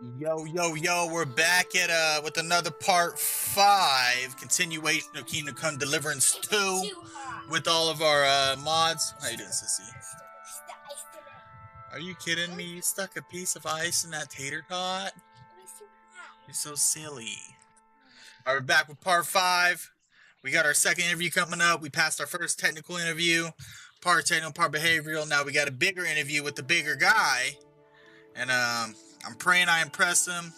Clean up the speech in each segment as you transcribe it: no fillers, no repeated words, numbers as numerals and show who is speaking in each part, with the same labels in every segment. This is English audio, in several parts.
Speaker 1: Yo, yo, yo, we're back at with another part 5, continuation of Kingdom Come Deliverance 2 with all of our mods. How you doing, sissy? Are you kidding me? You stuck a piece of ice in that tater tot? You're so silly. Alright, we're back with part 5. We got our second interview coming up. We passed our first technical interview. Part technical, part behavioral. Now we got a bigger interview with the bigger guy. And I'm praying I impress him.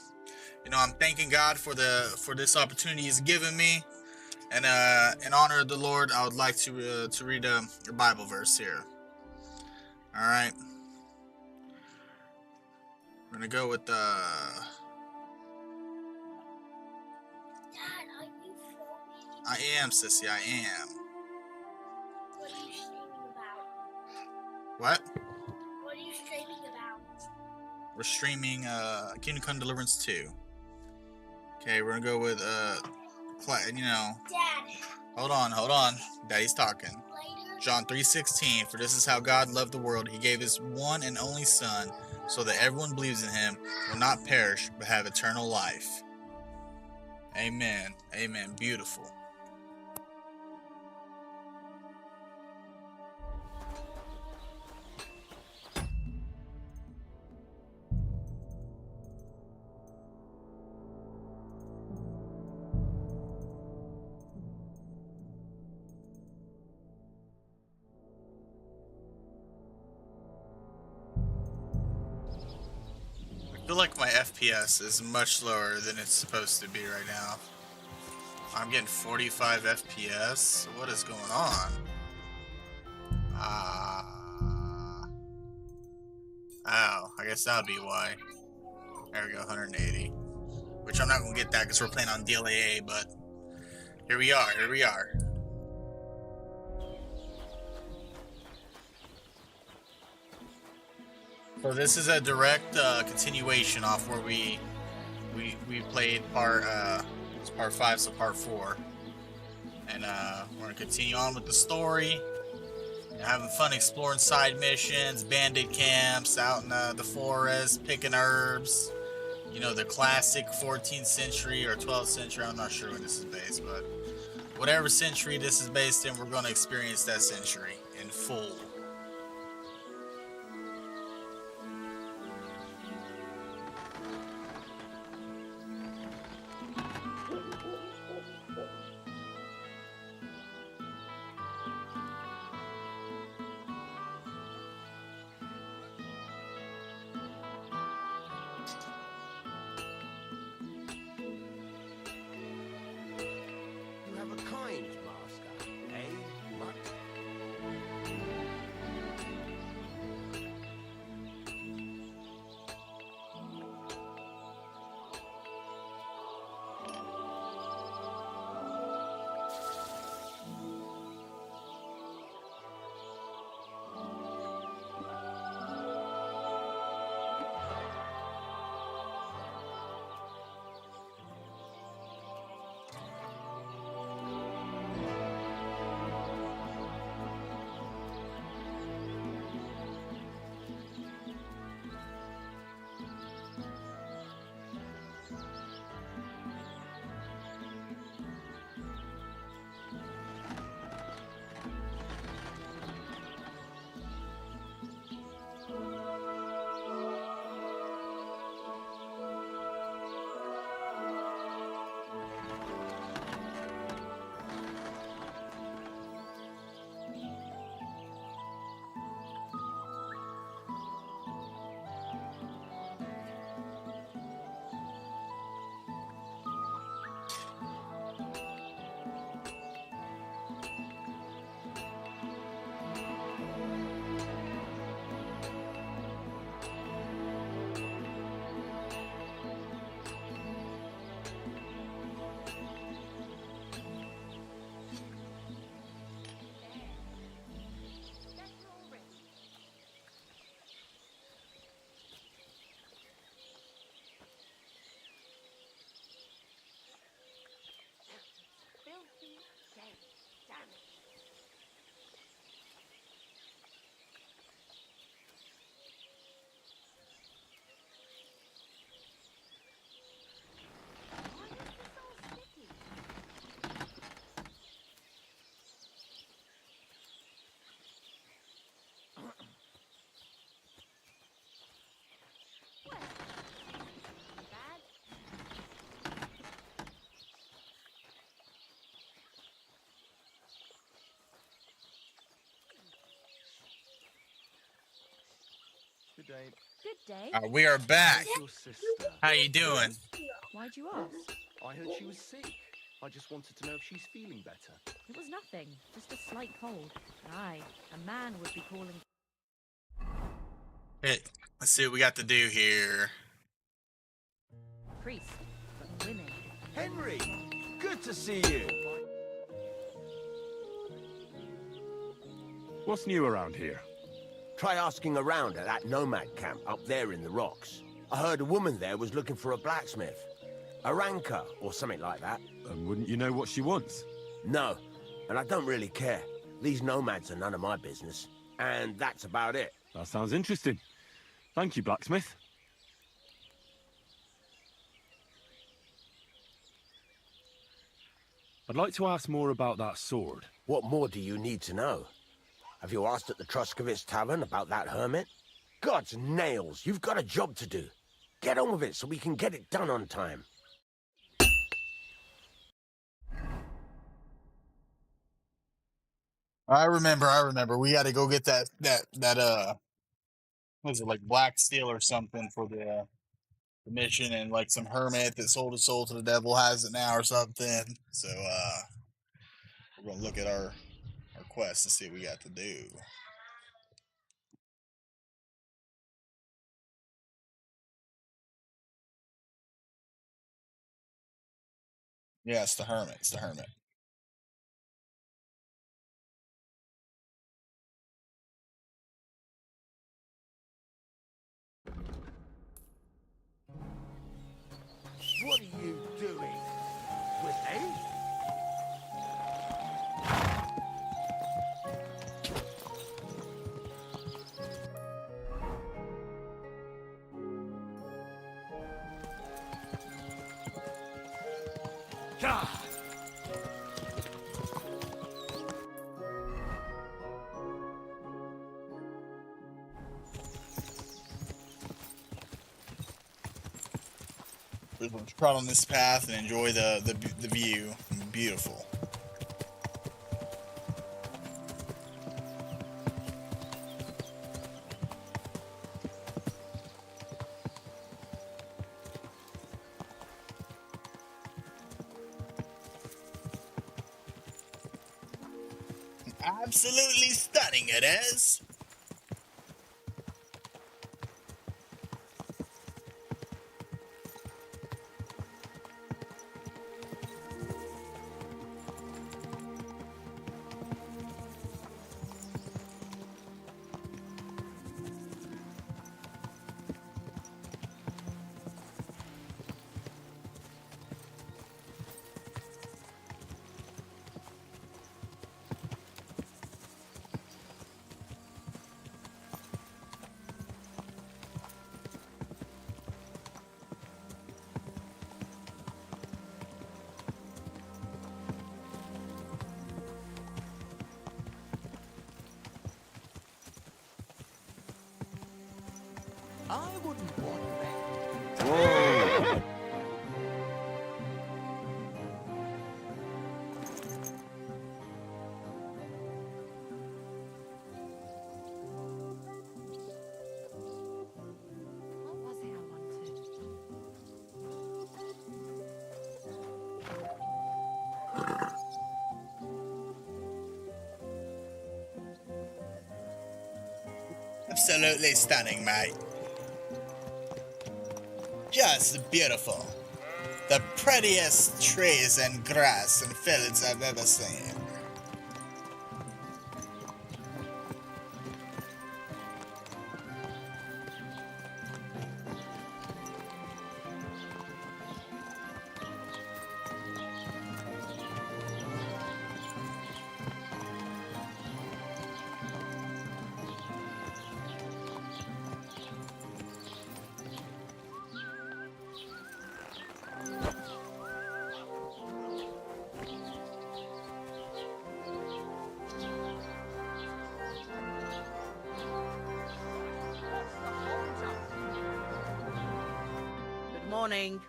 Speaker 1: You know, I'm thanking God for this opportunity He's given me, and in honor of the Lord, I would like to read a Bible verse here. All right, we're gonna go with
Speaker 2: Dad, are you filming?
Speaker 1: I am, sissy, I am.
Speaker 2: What are you streaming about?
Speaker 1: What?
Speaker 2: What are you streaming about?
Speaker 1: We're streaming Kingdom Come Deliverance 2. Okay, we're gonna go with you know.
Speaker 2: Dad.
Speaker 1: Hold on. Daddy's talking.
Speaker 2: Later.
Speaker 1: John 3:16. For this is how God loved the world. He gave His one and only Son, so that everyone believes in Him will not perish but have eternal life. Amen. Amen. Beautiful. I feel like my FPS is much lower than it's supposed to be right now. I'm getting 45 FPS. What is going on? Oh, I guess that would be why. There we go, 180. Which I'm not going to get that because we're playing on DLAA, but here we are. So this is a direct continuation off where we played it's part 5, so part 4, and we're gonna continue on with the story, having fun exploring side missions, bandit camps, out in the forest, picking herbs. You know, the classic 14th century or 12th century. I'm not sure when this is based, but whatever century this is based in, we're gonna experience that century in full.
Speaker 3: Good day.
Speaker 4: Good day.
Speaker 1: We are back.
Speaker 3: How's your sister?
Speaker 1: How you doing?
Speaker 4: Why'd you ask?
Speaker 3: I heard she was sick. I just wanted to know if she's feeling better.
Speaker 4: It was nothing, just a slight cold. Aye, a man would be calling.
Speaker 1: Hey, let's see what we got to do here.
Speaker 4: Priest, but women.
Speaker 5: Henry, good to see you.
Speaker 6: What's new around here?
Speaker 5: Try asking around at that nomad camp up there in the rocks. I heard a woman there was looking for a blacksmith. A ranker, or something like that.
Speaker 6: And wouldn't you know what she wants?
Speaker 5: No, and I don't really care. These nomads are none of my business. And that's about it.
Speaker 6: That sounds interesting. Thank you, blacksmith. I'd like to ask more about that sword.
Speaker 5: What more do you need to know? Have you asked at the Truscovitz Tavern about that hermit? God's nails, you've got a job to do. Get on with it so we can get it done on time.
Speaker 1: I remember. We got to go get that what was it, like black steel or something for the mission, and like some hermit that sold his soul to the devil has it now or something. So we're gonna look at our quest and see what we got to do. Yeah, it's the hermit. It's the hermit.
Speaker 5: What are you doing? With me?
Speaker 1: We'll trot on this path and enjoy the view. Beautiful. Absolutely stunning it is.
Speaker 5: I wouldn't want that.
Speaker 6: Whoa!
Speaker 4: What was it I wanted?
Speaker 1: Absolutely stunning, mate. Just beautiful. The prettiest trees and grass and fields I've ever seen.
Speaker 7: Good morning.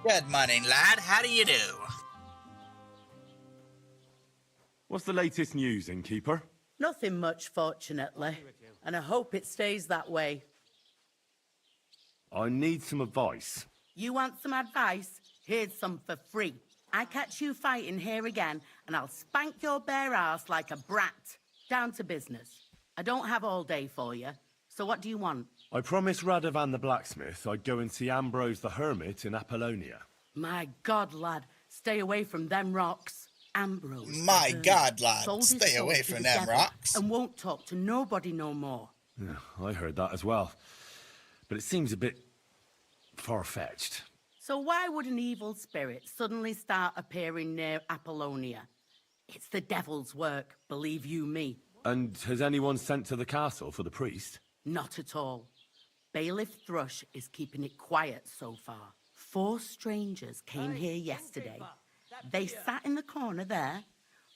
Speaker 1: Good morning, lad. How do you do?
Speaker 6: What's the latest news, innkeeper?
Speaker 7: Nothing much, fortunately. and I hope it stays that way.
Speaker 6: I need some advice.
Speaker 7: You want some advice? Here's some for free. I catch you fighting here again, and I'll spank your bare ass like a brat. Down to business. I don't have all day for you, so what do you want?
Speaker 6: I promised Radovan the blacksmith I'd go and see Ambrose the hermit in Apollonia.
Speaker 7: My God, lad, stay away from them rocks. Ambrose.
Speaker 1: My God, lad,
Speaker 7: sold his
Speaker 1: stay
Speaker 7: soul
Speaker 1: away
Speaker 7: to
Speaker 1: from
Speaker 7: the
Speaker 1: them
Speaker 7: devil
Speaker 1: rocks.
Speaker 7: And won't talk to nobody no more.
Speaker 6: Yeah, I heard that as well. But it seems a bit far-fetched.
Speaker 7: So why would an evil spirit suddenly start appearing near Apollonia? It's the devil's work, believe you me.
Speaker 6: And has anyone sent to the castle for the priest?
Speaker 7: Not at all. Bailiff Thrush is keeping it quiet so far. 4 strangers came here yesterday. They sat in the corner there,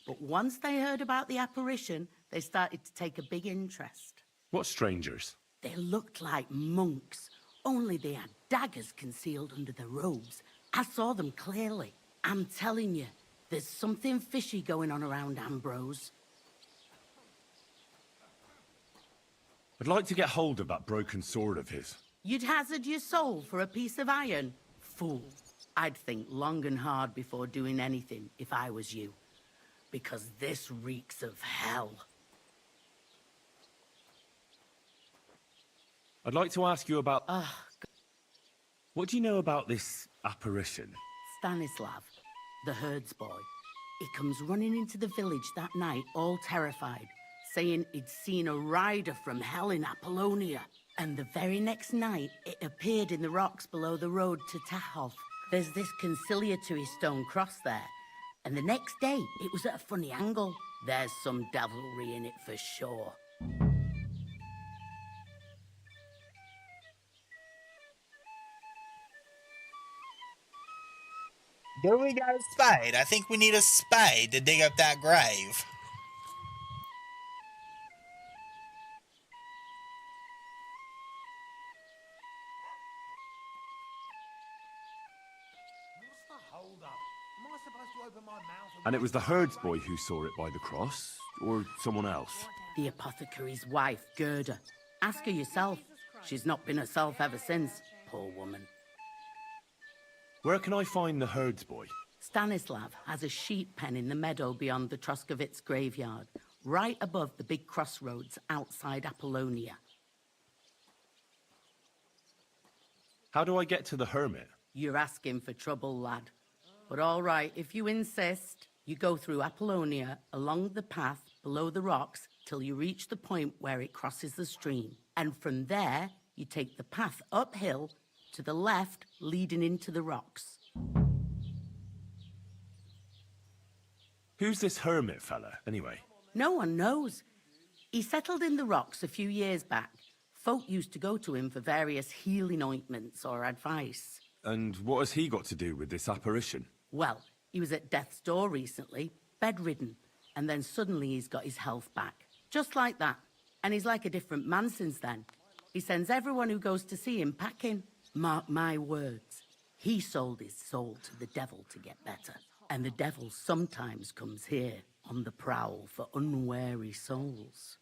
Speaker 7: but once they heard about the apparition, they started to take a big interest.
Speaker 6: What strangers?
Speaker 7: They looked like monks, only they had daggers concealed under their robes. I saw them clearly. I'm telling you, there's something fishy going on around Ambrose.
Speaker 6: I'd like to get hold of that broken sword of his.
Speaker 7: You'd hazard your soul for a piece of iron? Fool. I'd think long and hard before doing anything if I was you. Because this reeks of hell.
Speaker 6: I'd like to ask you about... What do you know about this apparition?
Speaker 7: Stanislav, the herds boy. He comes running into the village that night, all terrified, saying he'd seen a rider from hell in Apollonia. And the very next night, it appeared in the rocks below the road to Tahov. There's this conciliatory stone cross there. And the next day, it was at a funny angle. There's some devilry in it for sure.
Speaker 1: Do we got a spade? I think we need a spade to dig up that grave.
Speaker 6: And it was the herds boy who saw it by the cross, or someone else?
Speaker 7: The apothecary's wife, Gerda. Ask her yourself. She's not been herself ever since, poor woman.
Speaker 6: Where can I find the herds boy?
Speaker 7: Stanislav has a sheep pen in the meadow beyond the Troskovitz graveyard, right above the big crossroads outside Apollonia.
Speaker 6: How do I get to the hermit?
Speaker 7: You're asking for trouble, lad. But all right, if you insist, you go through Apollonia along the path below the rocks till you reach the point where it crosses the stream. And from there, you take the path uphill to the left, leading into the rocks.
Speaker 6: Who's this hermit fella, anyway?
Speaker 7: No one knows. He settled in the rocks a few years back. Folk used to go to him for various healing ointments or advice.
Speaker 6: And what has he got to do with this apparition?
Speaker 7: Well, he was at death's door recently, bedridden, and then suddenly he's got his health back. Just like that. And he's like a different man since then. He sends everyone who goes to see him packing. Mark my words. He sold his soul to the devil to get better. And the devil sometimes comes here on the prowl for unwary souls.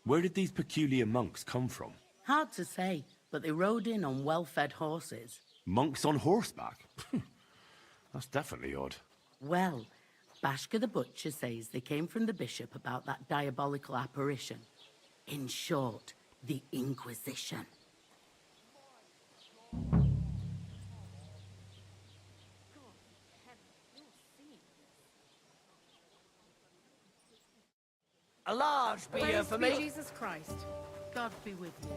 Speaker 6: Where did these peculiar monks come from?
Speaker 7: Hard to say, but they rode in on well-fed horses.
Speaker 6: Monks on horseback? That's definitely odd.
Speaker 7: Well, Bashka the butcher says they came from the bishop about that diabolical apparition. In short, the Inquisition.
Speaker 5: A large beer
Speaker 4: Praise
Speaker 5: for
Speaker 4: be
Speaker 5: me.
Speaker 4: Jesus Christ.
Speaker 7: God be with you.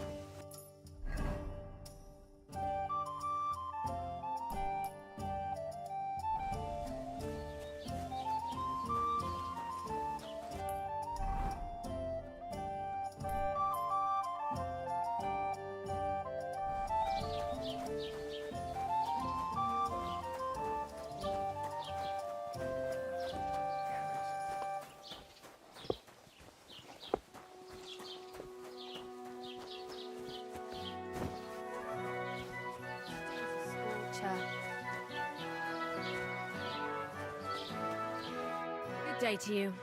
Speaker 8: Good day to you.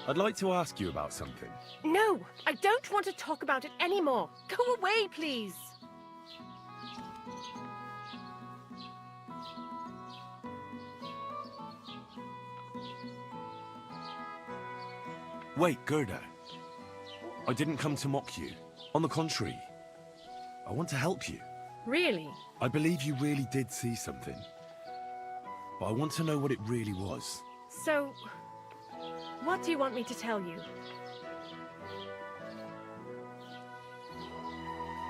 Speaker 6: I'd like to ask you about something.
Speaker 8: No, I don't want to talk about it anymore. Go away, please.
Speaker 6: Wait, Gerda. I didn't come to mock you. On the contrary, I want to help you.
Speaker 8: Really?
Speaker 6: I believe you really did see something. But I want to know what it really was.
Speaker 8: So, what do you want me to tell you?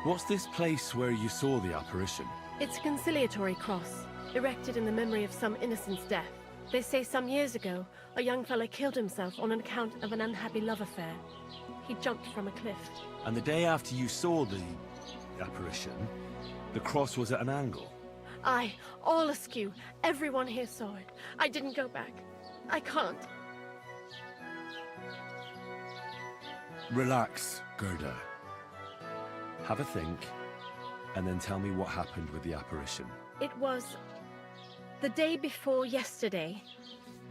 Speaker 6: What's this place where you saw the apparition?
Speaker 8: It's a conciliatory cross, erected in the memory of some innocent's death. They say some years ago, a young fella killed himself on account of an unhappy love affair. He jumped from a cliff.
Speaker 6: And the day after you saw the apparition, the cross was at an angle.
Speaker 8: Aye, all askew. Everyone here saw it. I didn't go back. I can't.
Speaker 6: Relax, Gerda. Have a think, and then tell me what happened with the apparition.
Speaker 8: It was the day before yesterday.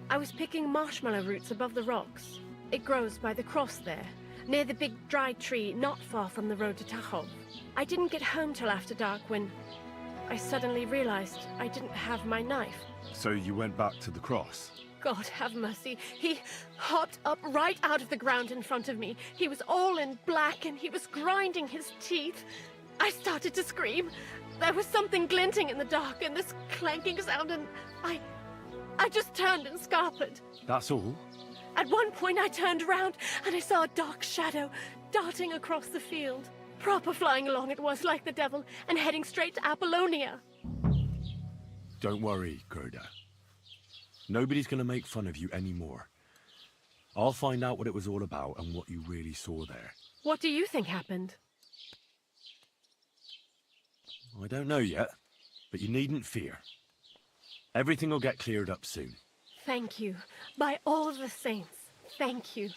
Speaker 8: I was picking marshmallow roots above the rocks. It grows by the cross there, near the big dry tree not far from the road to Tachov. I didn't get home till after dark when I suddenly realized I didn't have my knife.
Speaker 6: So you went back to the cross?
Speaker 8: God have mercy. He hopped up right out of the ground in front of me. He was all in black and he was grinding his teeth. I started to scream. There was something glinting in the dark and this clanking sound, and I just turned and scarpered.
Speaker 6: That's all?
Speaker 8: At one point I turned around and I saw a dark shadow darting across the field. Proper flying along it was, like the devil, and heading straight to Apollonia.
Speaker 6: Don't worry, Gerda. Nobody's gonna make fun of you anymore. I'll find out what it was all about and what you really saw there.
Speaker 8: What do you think happened?
Speaker 6: I don't know yet, but you needn't fear. Everything will get cleared up soon.
Speaker 8: Thank you. By all the saints, thank you.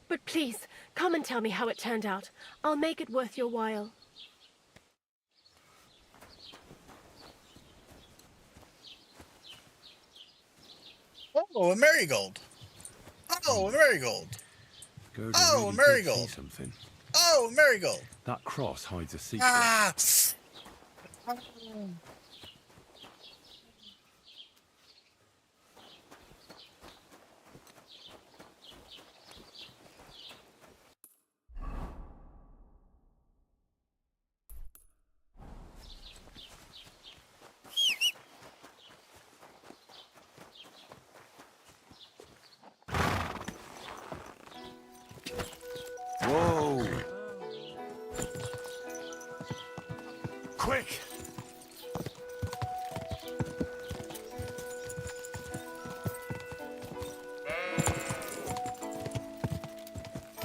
Speaker 8: But please, come and tell me how it turned out. I'll make it worth your while.
Speaker 1: Oh, a marigold. Oh, a marigold.
Speaker 6: Gerda
Speaker 1: Oh,
Speaker 6: really
Speaker 1: marigold.
Speaker 6: did see something.
Speaker 1: Oh, a marigold.
Speaker 6: That cross hides a secret.
Speaker 1: Ah!
Speaker 5: Whoa! Quick!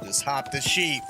Speaker 1: Just hop the sheep.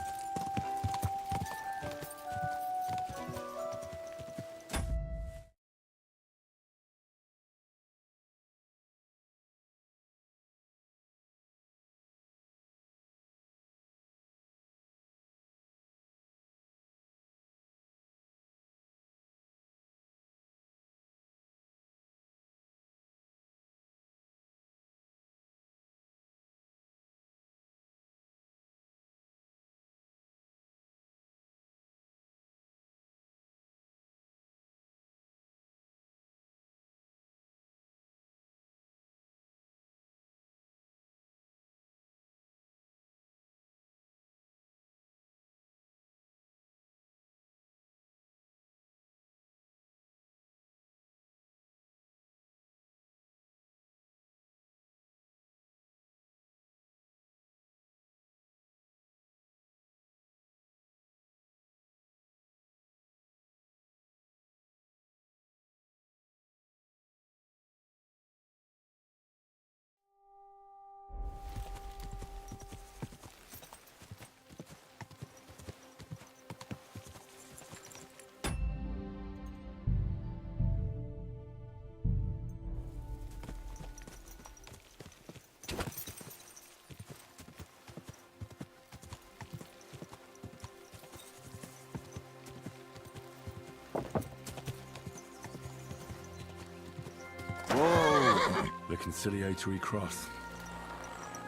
Speaker 6: conciliatory cross.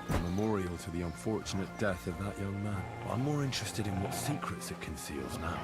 Speaker 6: A memorial to the unfortunate death of that young man. But I'm more interested in what secrets it conceals now.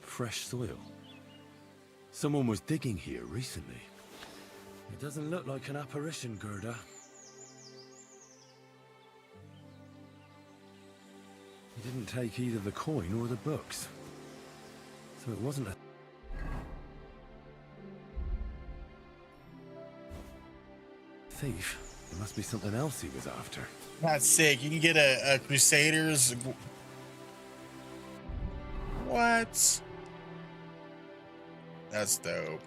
Speaker 6: Fresh soil. Someone was digging here recently. It doesn't look like an apparition, Gerda. He didn't take either the coin or the books. So it wasn't a... thief. It must be something else he was after.
Speaker 1: That's sick. You can get a Crusaders... What? That's dope.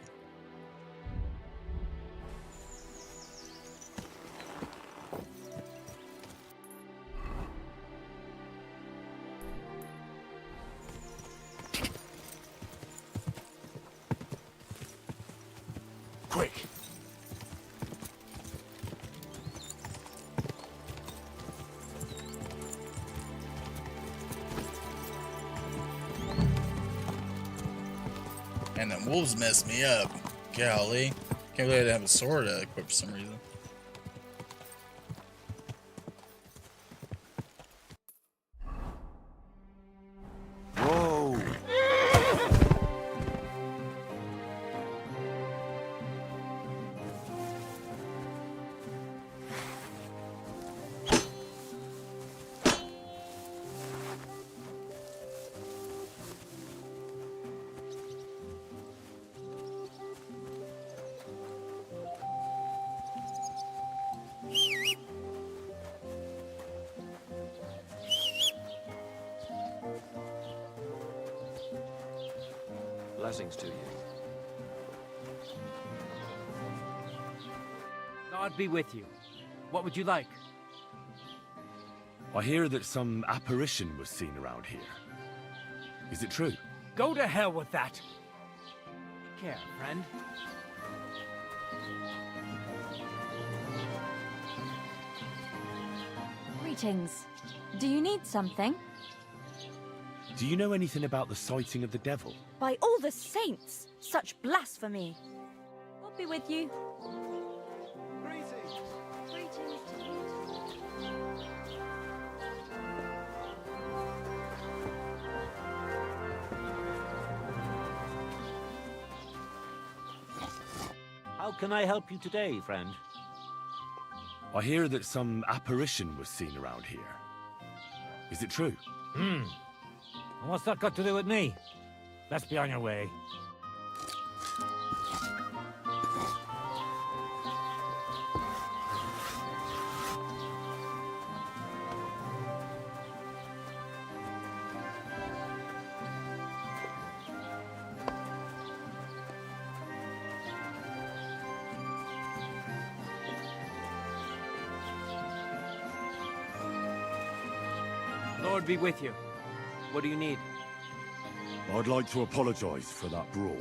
Speaker 5: Quick!
Speaker 1: And the wolves messed me up. Golly. Can't believe I didn't have a sword equipped for some reason.
Speaker 5: Whoa!
Speaker 3: Blessings to you.
Speaker 9: God be with you. What would you like?
Speaker 6: I hear that some apparition was seen around here. Is it true?
Speaker 9: Go to hell with that. Take care, friend.
Speaker 10: Greetings. Do you need something?
Speaker 6: Do you know anything about the sighting of the devil?
Speaker 10: By all the saints! Such blasphemy! We'll be with you.
Speaker 3: Greetings.
Speaker 10: Greetings to you.
Speaker 11: How can I help you today, friend?
Speaker 6: I hear that some apparition was seen around here. Is it true?
Speaker 11: And what's that got to do with me? Let's be on your way.
Speaker 9: Lord be with you. What do you need?
Speaker 6: I'd like to apologize for that brawl.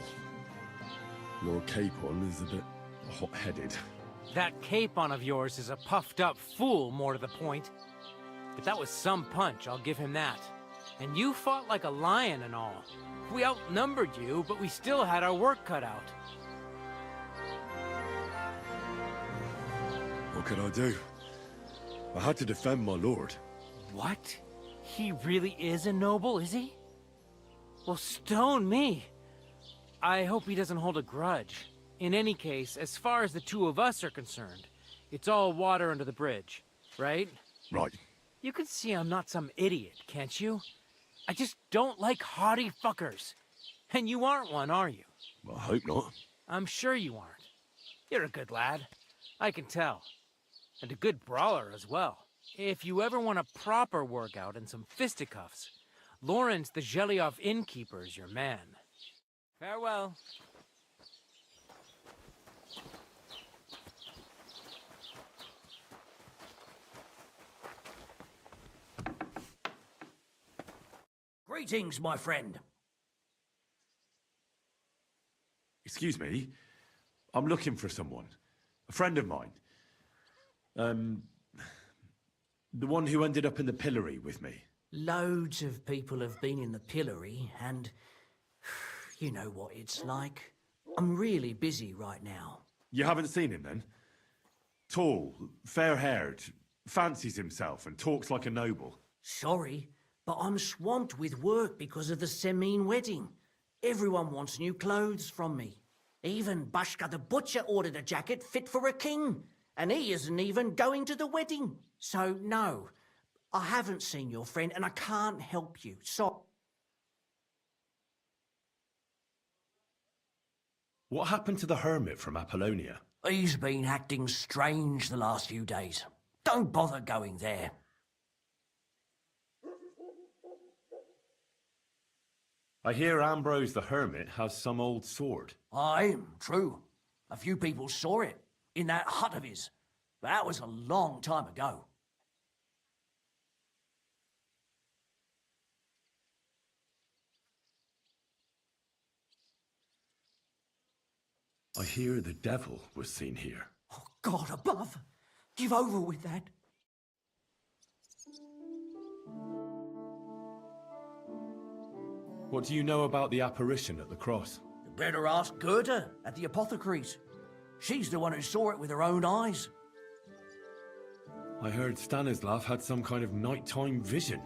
Speaker 6: Lord Capon is a bit hot-headed.
Speaker 9: That capon of yours is a puffed-up fool, more to the point. But that was some punch, I'll give him that. And you fought like a lion and all. We outnumbered you, but we still had our work cut out.
Speaker 6: What can I do? I had to defend my lord.
Speaker 9: What? He really is a noble, is he? Well, stone me. I hope he doesn't hold a grudge. In any case, as far as the two of us are concerned, it's all water under the bridge, right?
Speaker 6: Right.
Speaker 9: You can see I'm not some idiot, can't you? I just don't like haughty fuckers. And you aren't one, are you?
Speaker 6: I hope not.
Speaker 9: I'm sure you aren't. You're a good lad. I can tell. And a good brawler as well. If you ever want a proper workout and some fisticuffs, Lawrence the Zhelyov innkeeper is your man. Farewell.
Speaker 12: Greetings, my friend.
Speaker 6: Excuse me. I'm looking for someone. A friend of mine. The one who ended up in the pillory with me.
Speaker 12: Loads of people have been in the pillory, and you know what it's like. I'm really busy right now.
Speaker 6: You haven't seen him then? Tall, fair-haired, fancies himself and talks like a noble.
Speaker 12: Sorry, but I'm swamped with work because of the Semine wedding. Everyone wants new clothes from me. Even Bashka the butcher ordered a jacket fit for a king, and he isn't even going to the wedding. So no, I haven't seen your friend and I can't help you. So
Speaker 6: What happened to the hermit from Apollonia?
Speaker 12: he's been acting strange the last few days. Don't bother going there.
Speaker 6: I hear Ambrose the hermit has some old sword.
Speaker 12: Aye, true. A few people saw it in that hut of his, but that was a long time ago.
Speaker 6: I hear the devil was seen here.
Speaker 12: Oh, God above! Give over with that.
Speaker 6: What do you know about the apparition at the cross?
Speaker 12: You better ask Gerda at the apothecary's. She's the one who saw it with her own eyes.
Speaker 6: I heard Stanislav had some kind of nighttime vision.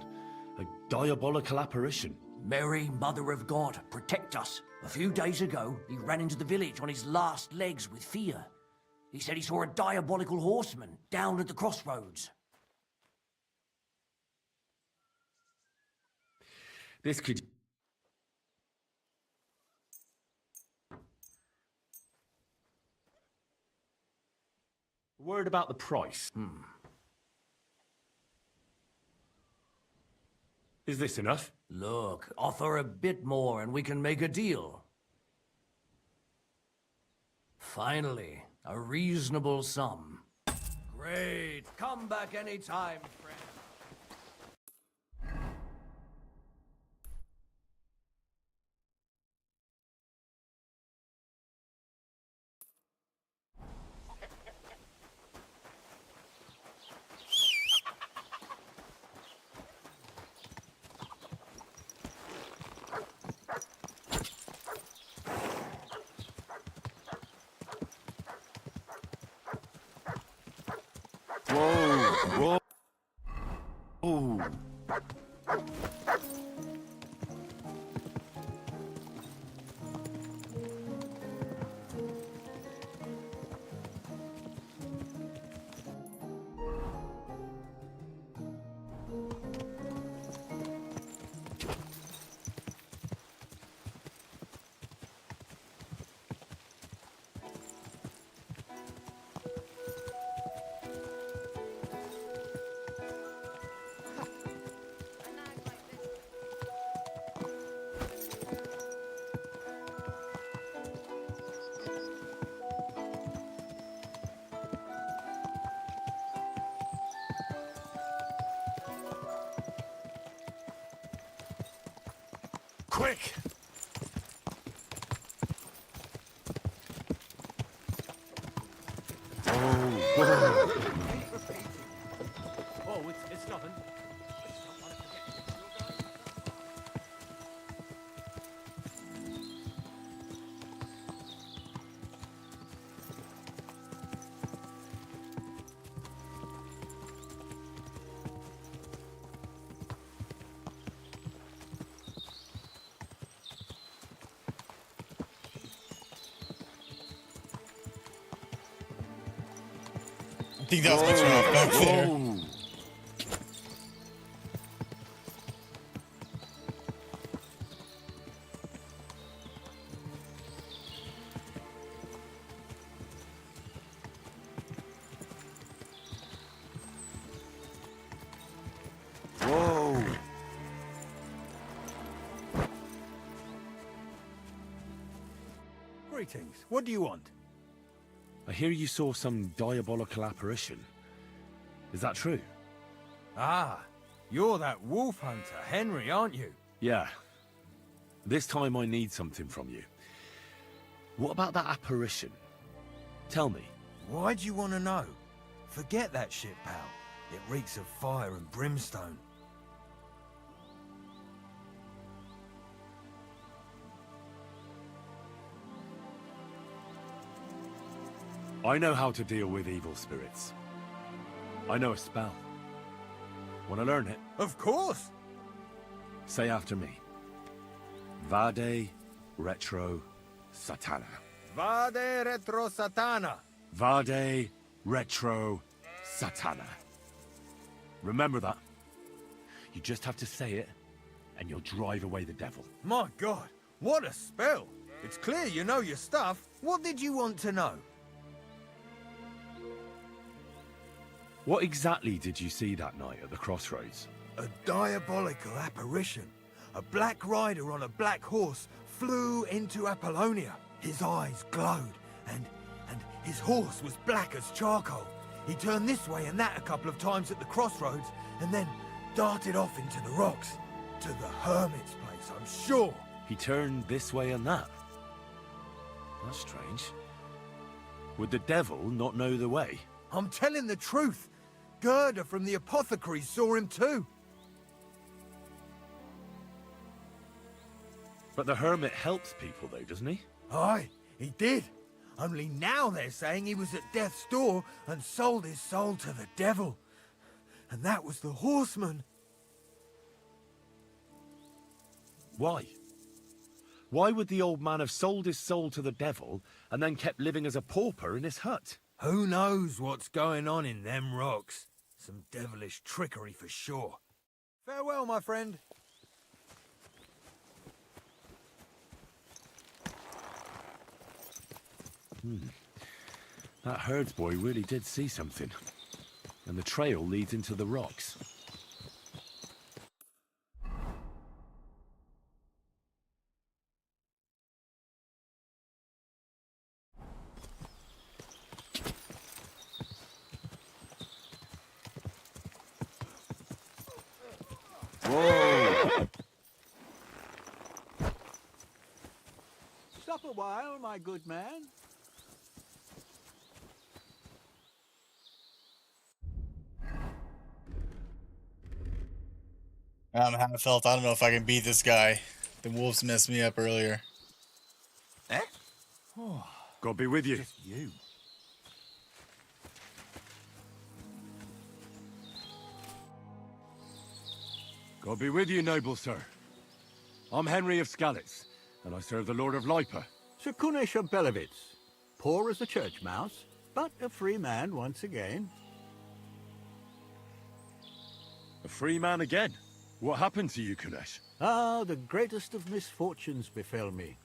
Speaker 6: A diabolical apparition.
Speaker 12: Mary, Mother of God, protect us. A few days ago, he ran into the village on his last legs with fear. He said he saw a diabolical horseman down at the crossroads.
Speaker 6: This could... Word about the price. Is this enough?
Speaker 12: Look, offer a bit more and we can make a deal. Finally, a reasonable sum. Great. Come back anytime, friend.
Speaker 6: Whoa! Whoa! Quick!
Speaker 9: Oh, it's nothing.
Speaker 1: think that was much off back there.
Speaker 6: Whoa!
Speaker 13: Greetings. What do you want?
Speaker 6: I hear you saw some diabolical apparition. Is that true?
Speaker 13: Ah, you're that wolf hunter, Henry, aren't you?
Speaker 6: Yeah. This time I need something from you. What about that apparition? Tell me.
Speaker 13: Why'd you want to know? Forget that shit, pal. It reeks of fire and brimstone.
Speaker 6: I know how to deal with evil spirits. I know a spell. Want to learn it?
Speaker 13: Of course!
Speaker 6: Say after me. Vade retro satana.
Speaker 13: Vade retro satana.
Speaker 6: Vade retro satana. Remember that. You just have to say it, and you'll drive away the devil.
Speaker 13: My God, what a spell! It's clear you know your stuff. What did you want to know?
Speaker 6: What exactly did you see that night at the crossroads?
Speaker 13: A diabolical apparition. A black rider on a black horse flew into Apollonia. His eyes glowed, and his horse was black as charcoal. He turned this way and that a couple of times at the crossroads, and then darted off into the rocks. To the hermit's place, I'm sure.
Speaker 6: He turned this way and that. That's strange. Would the devil not know the way?
Speaker 13: I'm telling the truth. Gerda from the apothecary saw him too.
Speaker 6: But the hermit helps people though, doesn't he?
Speaker 13: Aye, he did. Only now they're saying he was at death's door and sold his soul to the devil. And that was the horseman.
Speaker 6: Why? Why would the old man have sold his soul to the devil and then kept living as a pauper in his hut?
Speaker 13: Who knows what's going on in them rocks? Some devilish trickery for sure. Farewell, my friend.
Speaker 6: That herds boy really did see something. And the trail leads into the rocks.
Speaker 13: Whoa! Stop a while, my good man.
Speaker 1: I'm half felt. I don't know if I can beat this guy. The wolves messed me up earlier.
Speaker 13: Eh? Oh,
Speaker 6: God be with you.
Speaker 13: just you.
Speaker 6: God be with you, noble sir. I'm Henry of Skalitz, and I serve the Lord of Lipa.
Speaker 14: Sir Kunesh of Belevitz, poor as a church mouse, but a free man once again.
Speaker 6: A free man again? What happened to you, Kunesh?
Speaker 14: Ah, the greatest of misfortunes befell me.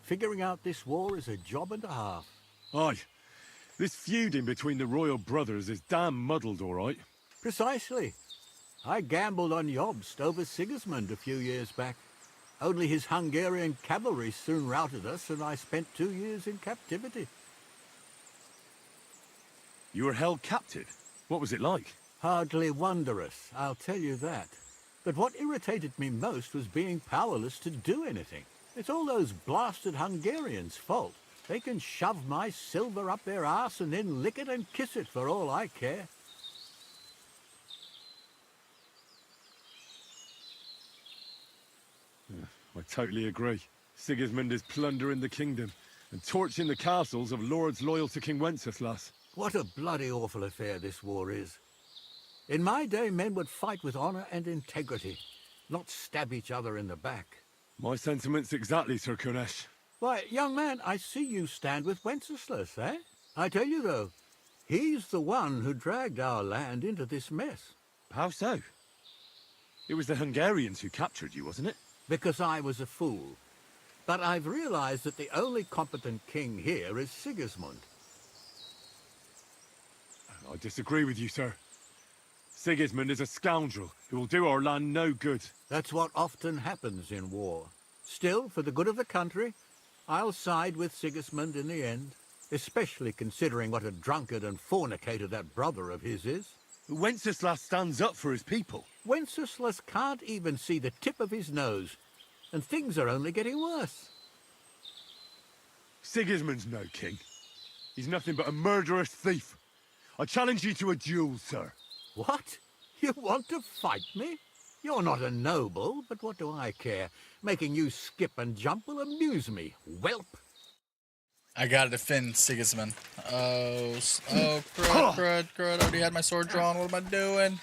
Speaker 14: Figuring out this war is a job and a half.
Speaker 6: Aye. This feuding between the royal brothers is damn muddled, all right.
Speaker 14: Precisely. I gambled on Jobst over Sigismund a few years back. Only his Hungarian cavalry soon routed us, and I spent 2 years in captivity.
Speaker 6: You were held captive? What was it like?
Speaker 14: Hardly wondrous, I'll tell you that. But what irritated me most was being powerless to do anything. It's all those blasted Hungarians' fault. They can shove my silver up their arse and then lick it and kiss it for all I care.
Speaker 6: I totally agree. Sigismund is plundering the kingdom and torching the castles of lords loyal to King Wenceslas.
Speaker 14: What a bloody awful affair this war is. In my day, men would fight with honor and integrity, not stab each other in the back.
Speaker 6: My sentiments exactly, Sir Kunesh.
Speaker 14: Why, young man, I see you stand with Wenceslas, eh? I tell you, though, He's the one who dragged our land into this mess.
Speaker 6: How so? It was the Hungarians who captured you, wasn't it?
Speaker 14: Because I was a fool. But I've realized that the only competent king here is Sigismund.
Speaker 6: I disagree with you, sir. Sigismund is a scoundrel who will do our land no good.
Speaker 14: That's what often happens in war. Still, for the good of the country, I'll side with Sigismund in the end, especially considering what a drunkard and fornicator that brother of his is.
Speaker 6: Wenceslas stands up for his people.
Speaker 14: Wenceslas can't even see the tip of his nose, and things are only getting worse.
Speaker 6: Sigismund's no king. He's nothing but a murderous thief. I challenge you to a duel, sir.
Speaker 14: What? You want to fight me? You're not a noble, but what do I care? Making you skip and jump will amuse me, whelp.
Speaker 1: I gotta defend Sigismund. Crud. I already had my sword drawn. What am I doing?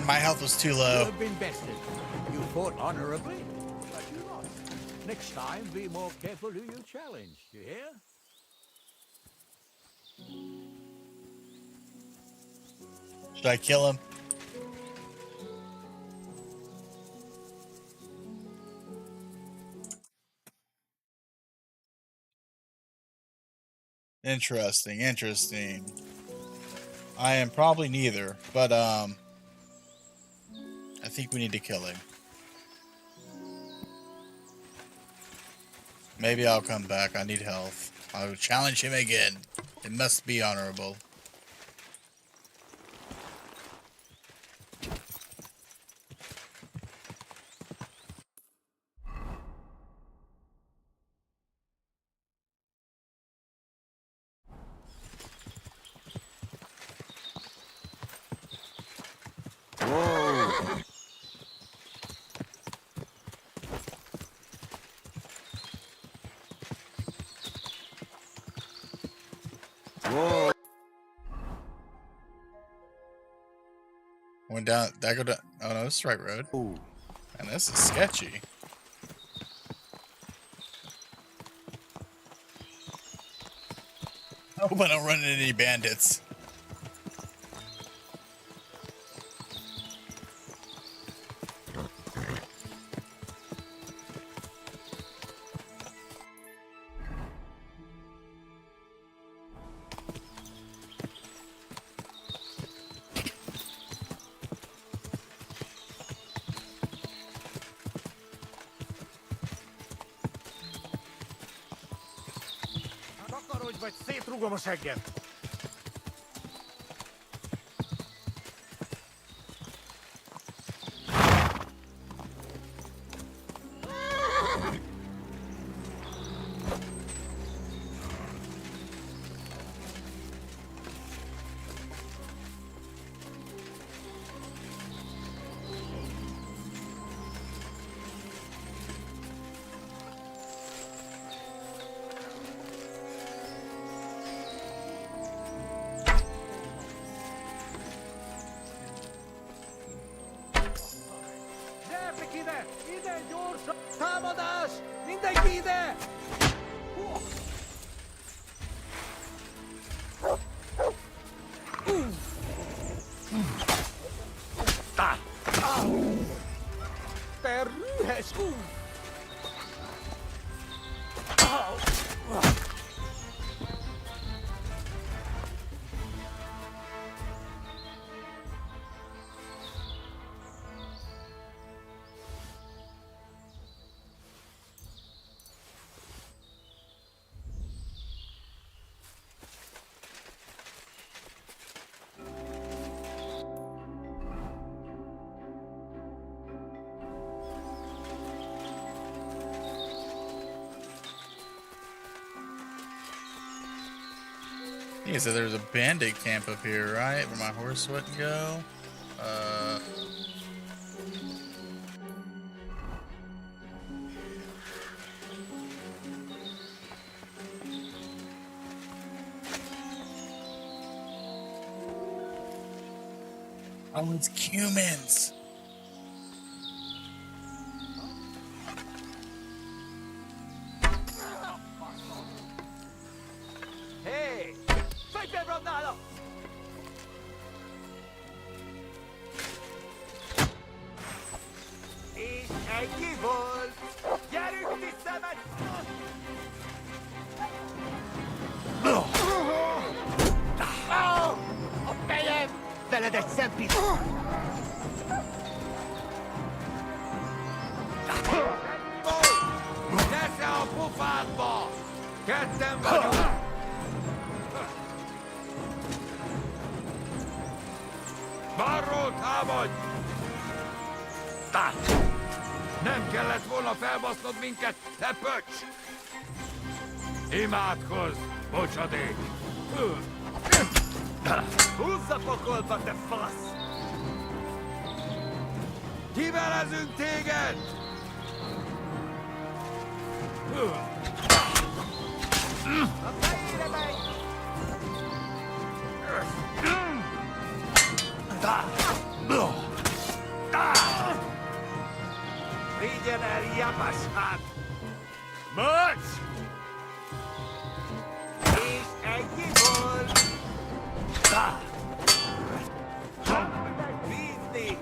Speaker 1: My health was too low.
Speaker 14: You have been bested. You fought honorably, but you lost. Next time, be more careful who you challenge. You hear?
Speaker 1: Should I kill him? Interesting. I am probably neither, but I think we need to kill him. Maybe I'll come back. I need health. I will challenge him again. It must be honorable.
Speaker 5: Whoa.
Speaker 1: Went down. That go down. Oh no, this is the right road.
Speaker 5: Ooh.
Speaker 1: And this is sketchy. I hope I don't run into any bandits.
Speaker 11: Takarodj, vagy szétrugom a segged! Ide! Ide, gyorsan! Támadás! Mindenki ide! Te rühes!
Speaker 1: Yeah, so there's a bandit camp up here, right? Where my horse wouldn't go. Oh, it's humans.
Speaker 15: Hey! Fai per Ronaldo! És ennyi volt! Gyerünk vissza, meg... A fejem! Veled egy szempit! Nesze a pofádba! Ketten vagyunk! Barról támadj! Nem kellett volna felbasznod minket, te pöcs! Imádkozz, bocsadék! Húzz a pokolba, te fasz! Kivelezünk téged! A fejére megy! Vigyen el, japasát! Macs! És ennyi volt! Bízni!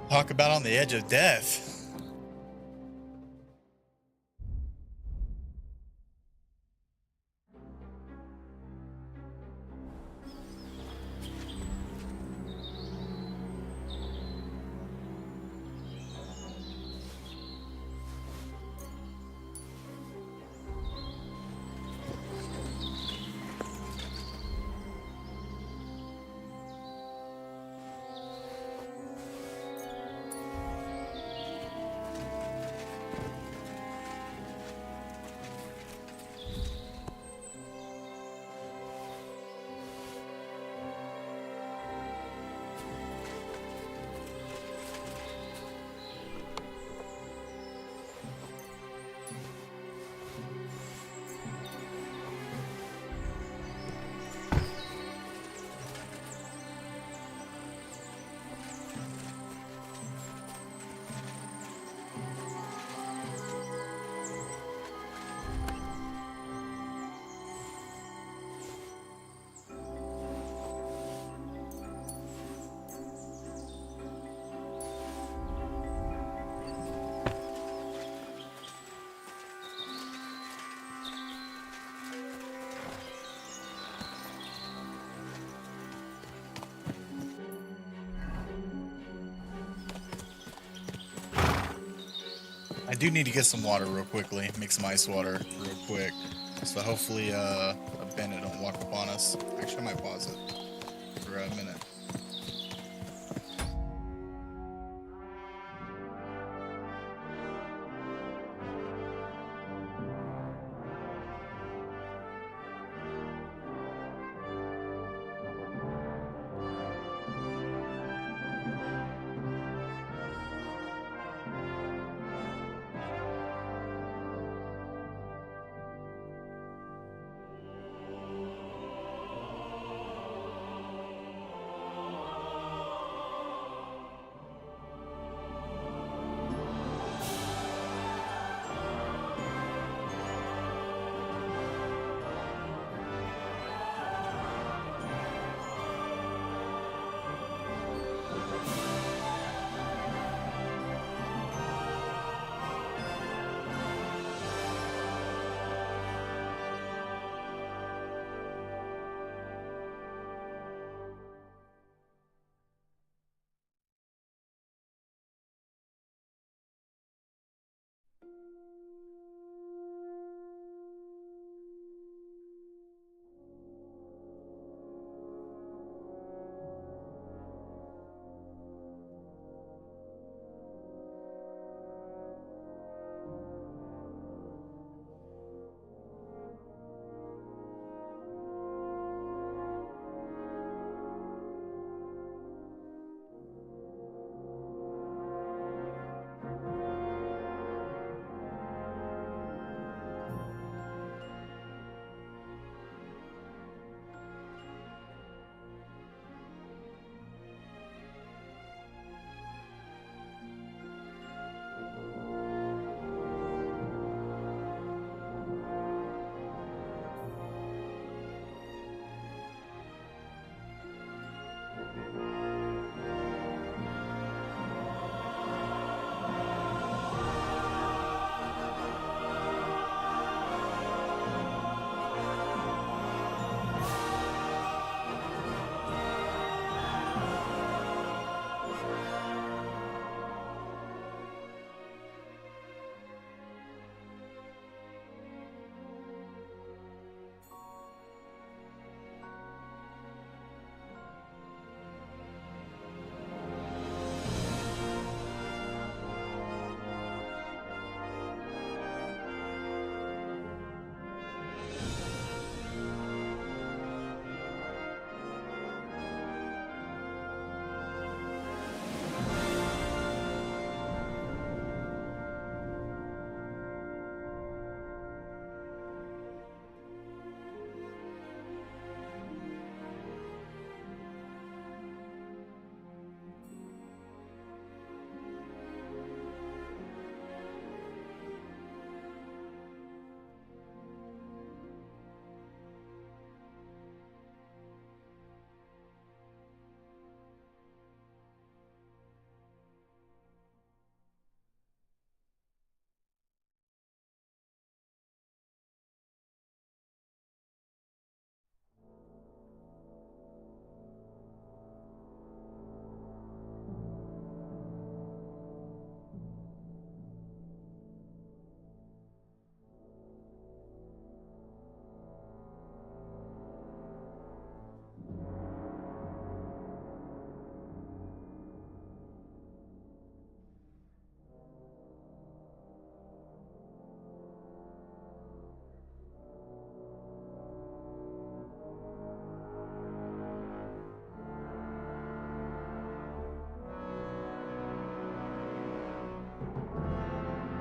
Speaker 1: Talk about on the edge of death. I do need to get some water real quickly. Make some ice water real quick. So hopefully a bandit don't walk up on us. Actually, I might pause it for a minute.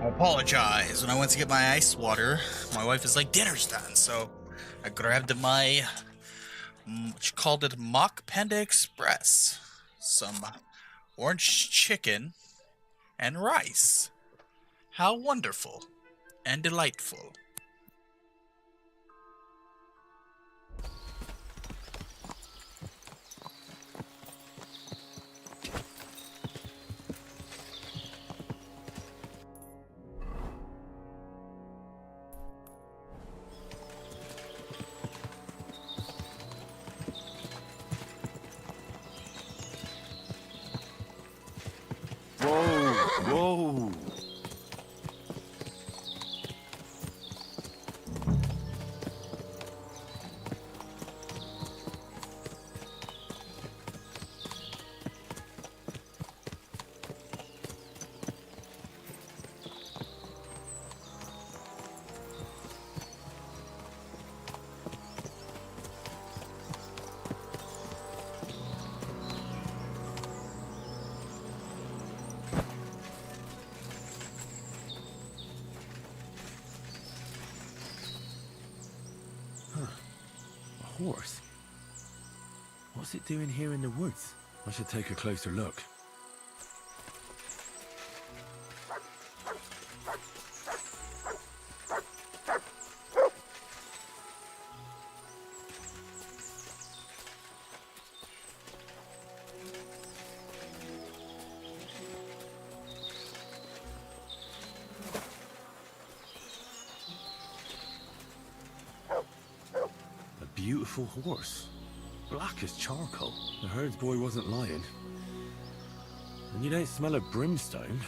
Speaker 1: I apologize. When I went to get my ice water, my wife is like, dinner's done. So I grabbed my, she called it Mock Panda Express. Some orange chicken and rice. How wonderful and delightful.
Speaker 6: Whoa! A horse? What's it doing here in the woods? I should take a closer look. A beautiful horse. Black as charcoal. The herds boy wasn't lying. And you don't smell of brimstone.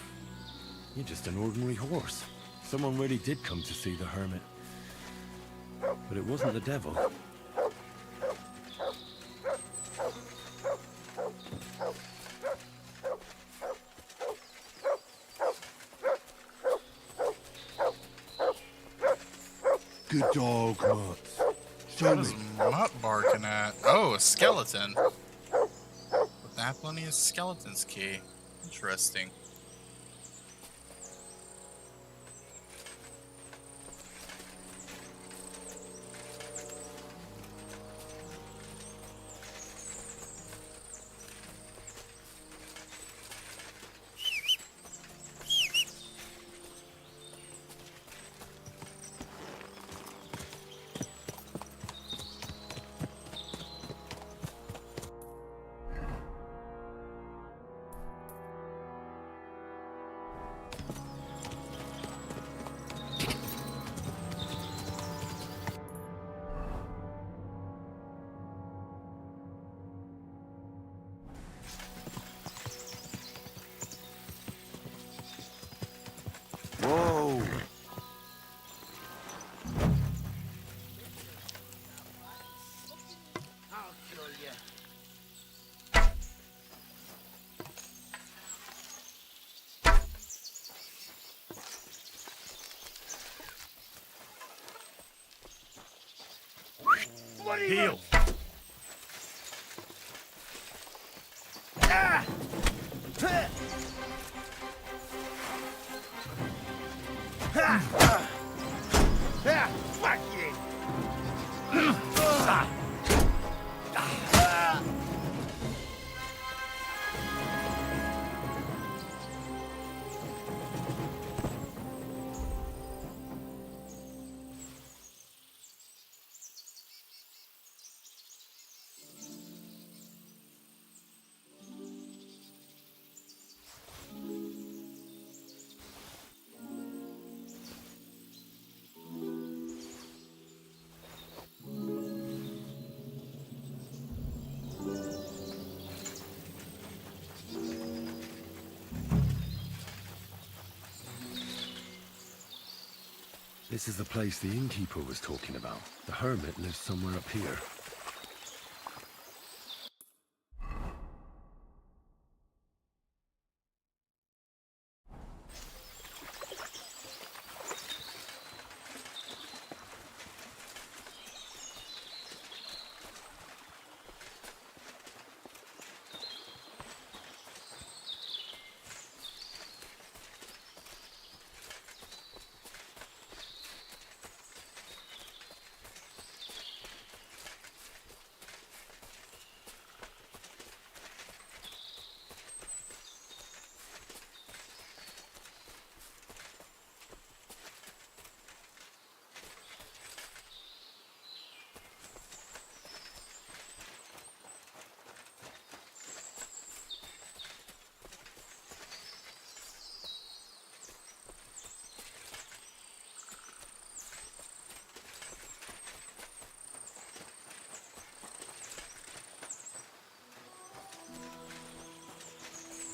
Speaker 6: You're just an ordinary horse. Someone really did come to see the hermit. But it wasn't the devil.
Speaker 13: Good dog, Mutt.
Speaker 1: What is Mutt barking at? Oh, a skeleton. With an apple and a skeleton's key. Interesting.
Speaker 5: Whoa!
Speaker 12: I'll kill you.
Speaker 13: What are you?
Speaker 6: Heal!
Speaker 13: Ah! Fuck you!
Speaker 6: This is the place the innkeeper was talking about. The hermit lives somewhere up here.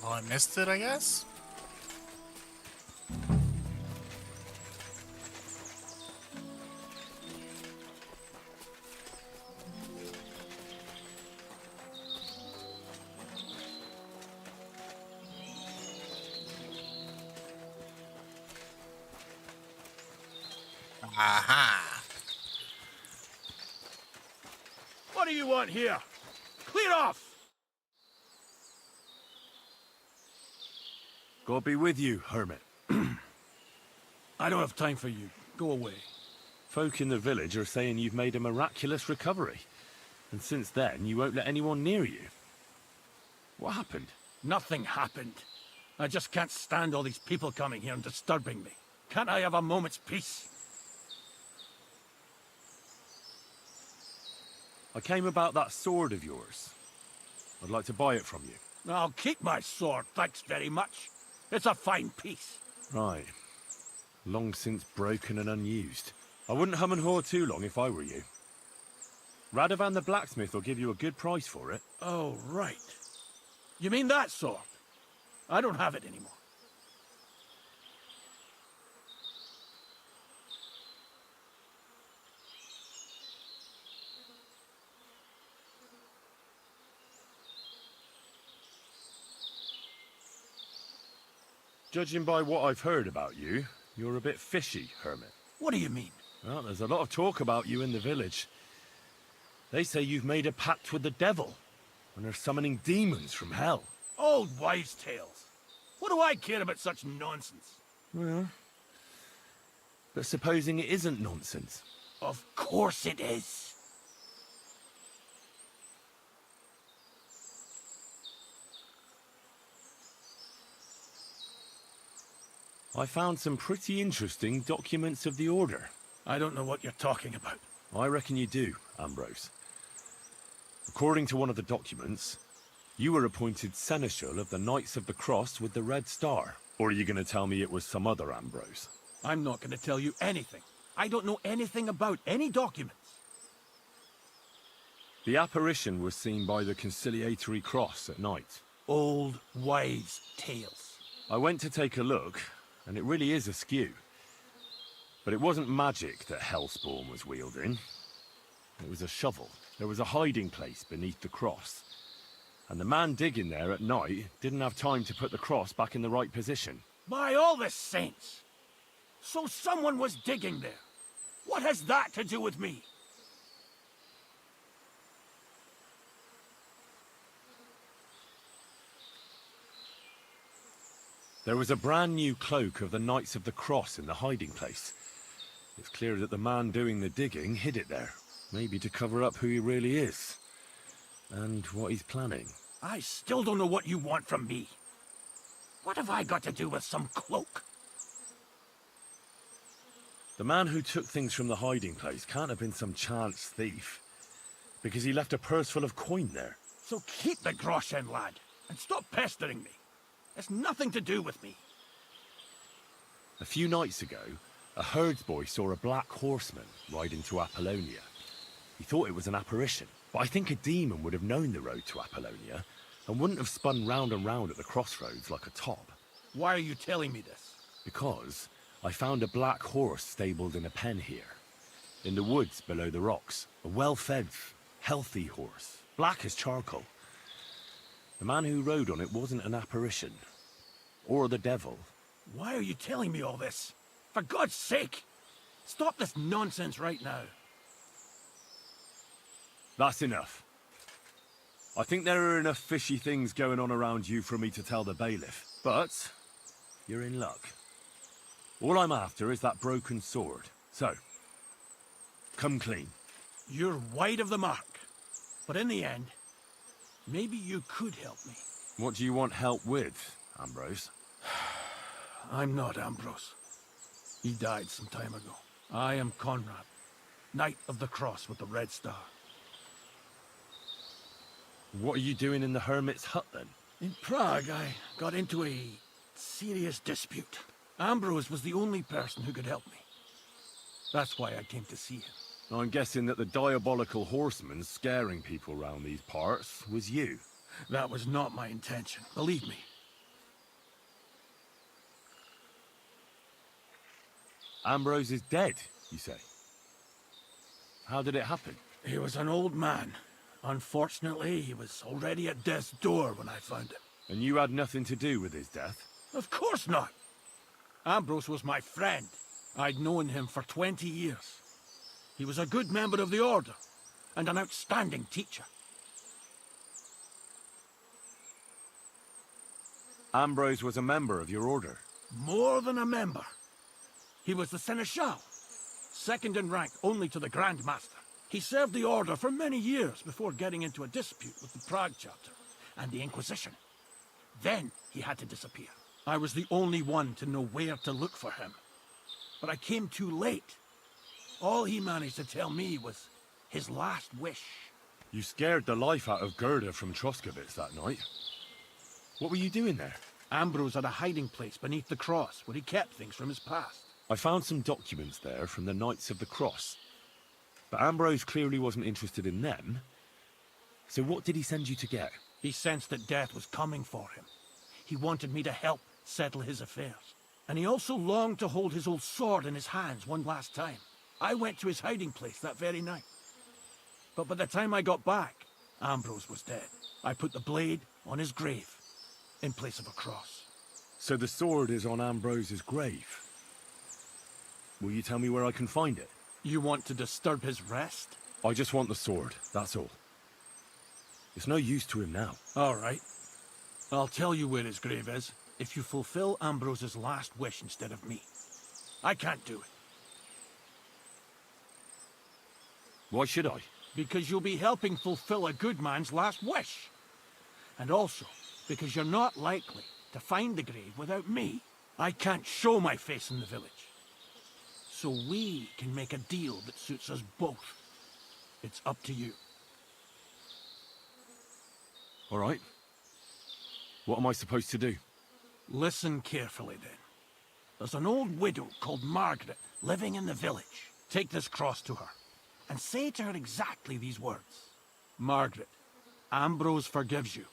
Speaker 1: Well, I missed it, I guess? Aha!
Speaker 15: What do you want here? Clear off!
Speaker 6: God be with you, hermit.
Speaker 15: I don't have time for you. Go away.
Speaker 6: Folk in the village are saying you've made a miraculous recovery. And since then, you won't let anyone near you. What happened?
Speaker 15: Nothing happened. I just can't stand all these people coming here and disturbing me. Can't I have a moment's peace?
Speaker 6: I came about that sword of yours. I'd like to buy it from you.
Speaker 15: I'll keep my sword, thanks very much. It's a fine piece.
Speaker 6: Right. Long since broken and unused. I wouldn't hum and haw too long if I were you. Radovan the blacksmith will give you a good price for it.
Speaker 15: Oh, right. You mean that sword? I don't have it anymore.
Speaker 6: Judging by what I've heard about you, you're a bit fishy, hermit.
Speaker 15: What do you mean?
Speaker 6: Well, there's a lot of talk about you in the village. They say you've made a pact with the devil, and are summoning demons from hell.
Speaker 15: Old wives' tales. What do I care about such nonsense?
Speaker 6: Well, but supposing it isn't nonsense?
Speaker 15: Of course it is.
Speaker 6: I found some pretty interesting documents of the Order.
Speaker 15: I don't know what you're talking about.
Speaker 6: I reckon you do, Ambrose. According to one of the documents, you were appointed Seneschal of the Knights of the Cross with the Red Star. Or are you going to tell me it was some other Ambrose?
Speaker 15: I'm not going to tell you anything. I don't know anything about any documents.
Speaker 6: The apparition was seen by the Conciliatory Cross at night.
Speaker 15: Old wives' tales.
Speaker 6: I went to take a look, and it really is askew. But it wasn't magic that Hellspawn was wielding. It was a shovel. There was a hiding place beneath the cross. And the man digging there at night didn't have time to put the cross back in the right position.
Speaker 15: By all the saints! So someone was digging there. What has that to do with me?
Speaker 6: There was a brand new cloak of the Knights of the Cross in the hiding place. It's clear that the man doing the digging hid it there. Maybe to cover up who he really is. And what he's planning.
Speaker 15: I still don't know what you want from me. What have I got to do with some cloak?
Speaker 6: The man who took things from the hiding place can't have been some chance thief. Because he left a purse full of coin there.
Speaker 15: So keep the groschen, lad, and stop pestering me. It's nothing to do with me.
Speaker 6: A few nights ago, a herdsboy saw a black horseman ride into Apollonia. He thought it was an apparition, but I think a demon would have known the road to Apollonia and wouldn't have spun round and round at the crossroads like a top.
Speaker 15: Why are you telling me this?
Speaker 6: Because I found a black horse stabled in a pen here. In the woods below the rocks. A well-fed, healthy horse. Black as charcoal. The man who rode on it wasn't an apparition. Or the devil.
Speaker 15: Why are you telling me all this? For God's sake! Stop this nonsense right now.
Speaker 6: That's enough. I think there are enough fishy things going on around you for me to tell the bailiff. But you're in luck. All I'm after is that broken sword. So, come clean.
Speaker 15: You're wide of the mark. But in the end, maybe you could help me.
Speaker 6: What do you want help with, Ambrose?
Speaker 15: I'm not Ambrose. He died some time ago. I am Conrad, Knight of the Cross with the Red Star.
Speaker 6: What are you doing in the hermit's hut, then?
Speaker 15: In Prague, I got into a serious dispute. Ambrose was the only person who could help me. That's why I came to see him.
Speaker 6: I'm guessing that the diabolical horseman scaring people round these parts was you.
Speaker 15: That was not my intention, believe me.
Speaker 6: Ambrose is dead, you say? How did it happen?
Speaker 15: He was an old man. Unfortunately, he was already at death's door when I found him.
Speaker 6: And you had nothing to do with his death?
Speaker 15: Of course not. Ambrose was my friend. I'd known him for 20 years. He was a good member of the Order, and an outstanding teacher.
Speaker 6: Ambrose was a member of your order?
Speaker 15: More than a member. He was the Seneschal, second in rank only to the Grand Master. He served the Order for many years before getting into a dispute with the Prague chapter and the Inquisition. Then he had to disappear. I was the only one to know where to look for him. But I came too late. All he managed to tell me was his last wish.
Speaker 6: You scared the life out of Gerda from Troskovitz that night. What were you doing there?
Speaker 15: Ambrose had a hiding place beneath the cross where he kept things from his past.
Speaker 6: I found some documents there from the Knights of the Cross. But Ambrose clearly wasn't interested in them. So what did he send you to get?
Speaker 15: He sensed that death was coming for him. He wanted me to help settle his affairs. And he also longed to hold his old sword in his hands one last time. I went to his hiding place that very night. But by the time I got back, Ambrose was dead. I put the blade on his grave, in place of a cross.
Speaker 6: So the sword is on Ambrose's grave? Will you tell me where I can find it?
Speaker 15: You want to disturb his rest?
Speaker 6: I just want the sword, that's all. It's no use to him now.
Speaker 15: All right. I'll tell you where his grave is, if you fulfill Ambrose's last wish instead of me. I can't do it.
Speaker 6: Why should I?
Speaker 15: Because you'll be helping fulfill a good man's last wish. And also, because you're not likely to find the grave without me. I can't show my face in the village. So we can make a deal that suits us both. It's up to you.
Speaker 6: All right. What am I supposed to do?
Speaker 15: Listen carefully, then. There's an old widow called Margaret living in the village. Take this cross to her, and say to her exactly these words. Margaret, Ambrose forgives you,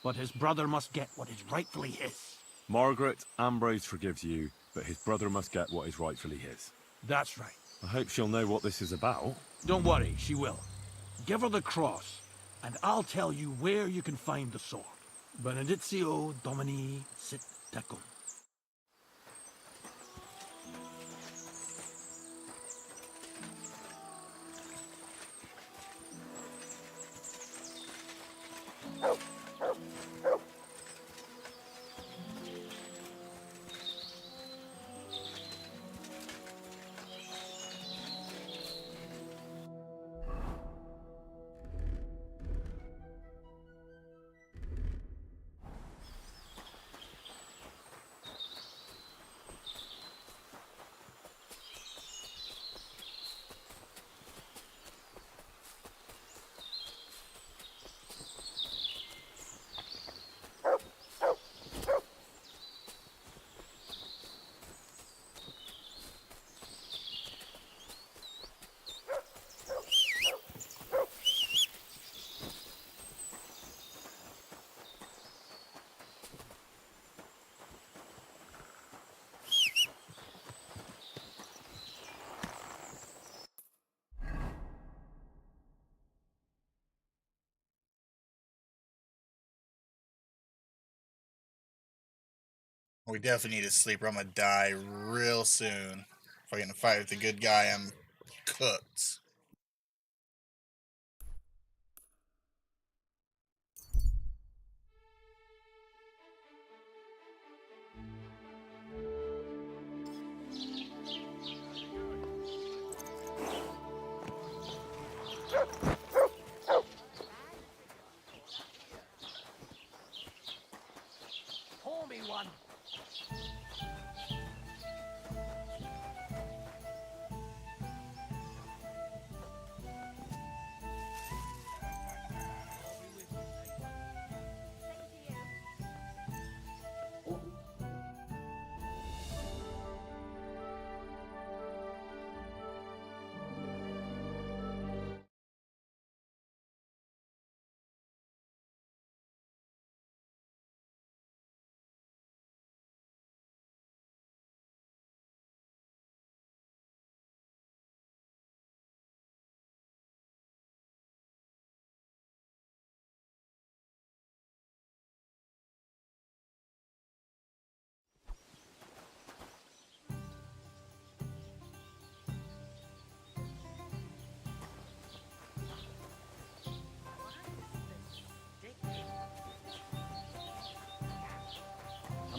Speaker 15: but his brother must get what is rightfully his.
Speaker 6: Margaret, Ambrose forgives you, but his brother must get what is rightfully his.
Speaker 15: That's right.
Speaker 6: I hope she'll know what this is about.
Speaker 15: Don't worry, she will. Give her the cross, and I'll tell you where you can find the sword. Benedictio Domini sit tecum.
Speaker 1: We definitely need to sleep or I'm gonna die real soon. If I get in a fight with the good guy, I'm cooked.
Speaker 12: Pour me one.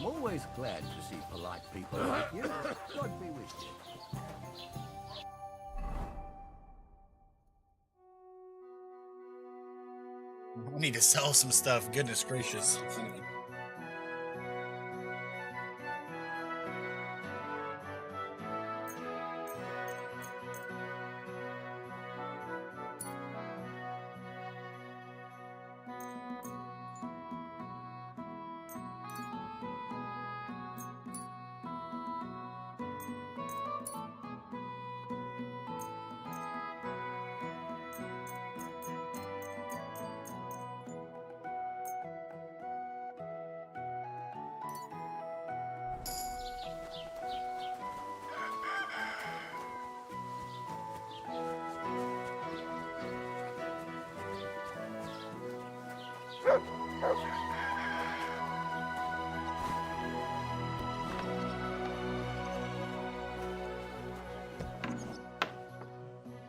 Speaker 14: I'm always glad to see polite people like you. God be with you.
Speaker 1: I need to sell some stuff. Goodness gracious.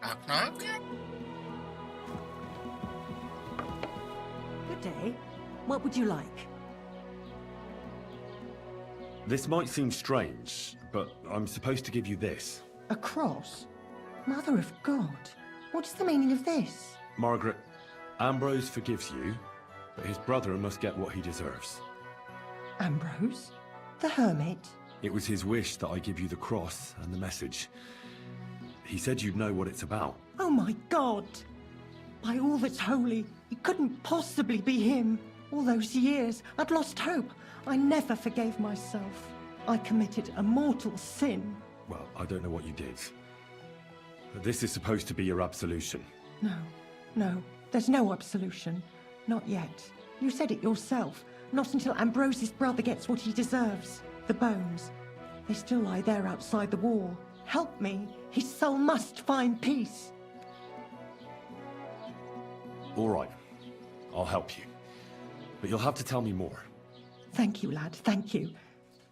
Speaker 1: Knock, knock.
Speaker 16: Good day. What would you like?
Speaker 6: This might seem strange, but I'm supposed to give you this.
Speaker 16: A cross? Mother of God. What's the meaning of this?
Speaker 6: Margaret, Ambrose forgives you, but his brother must get what he deserves.
Speaker 16: Ambrose? The hermit?
Speaker 6: It was his wish that I give you the cross and the message. He said you'd know what it's about.
Speaker 16: Oh my God! By all that's holy, it couldn't possibly be him. All those years, I'd lost hope. I never forgave myself. I committed a mortal sin.
Speaker 6: Well, I don't know what you did. This is supposed to be your absolution.
Speaker 16: No, there's no absolution. Not yet. You said it yourself. Not until Ambrose's brother gets what he deserves. The bones. They still lie there outside the wall. Help me. His soul must find peace.
Speaker 6: All right. I'll help you. But you'll have to tell me more.
Speaker 16: Thank you, lad, thank you.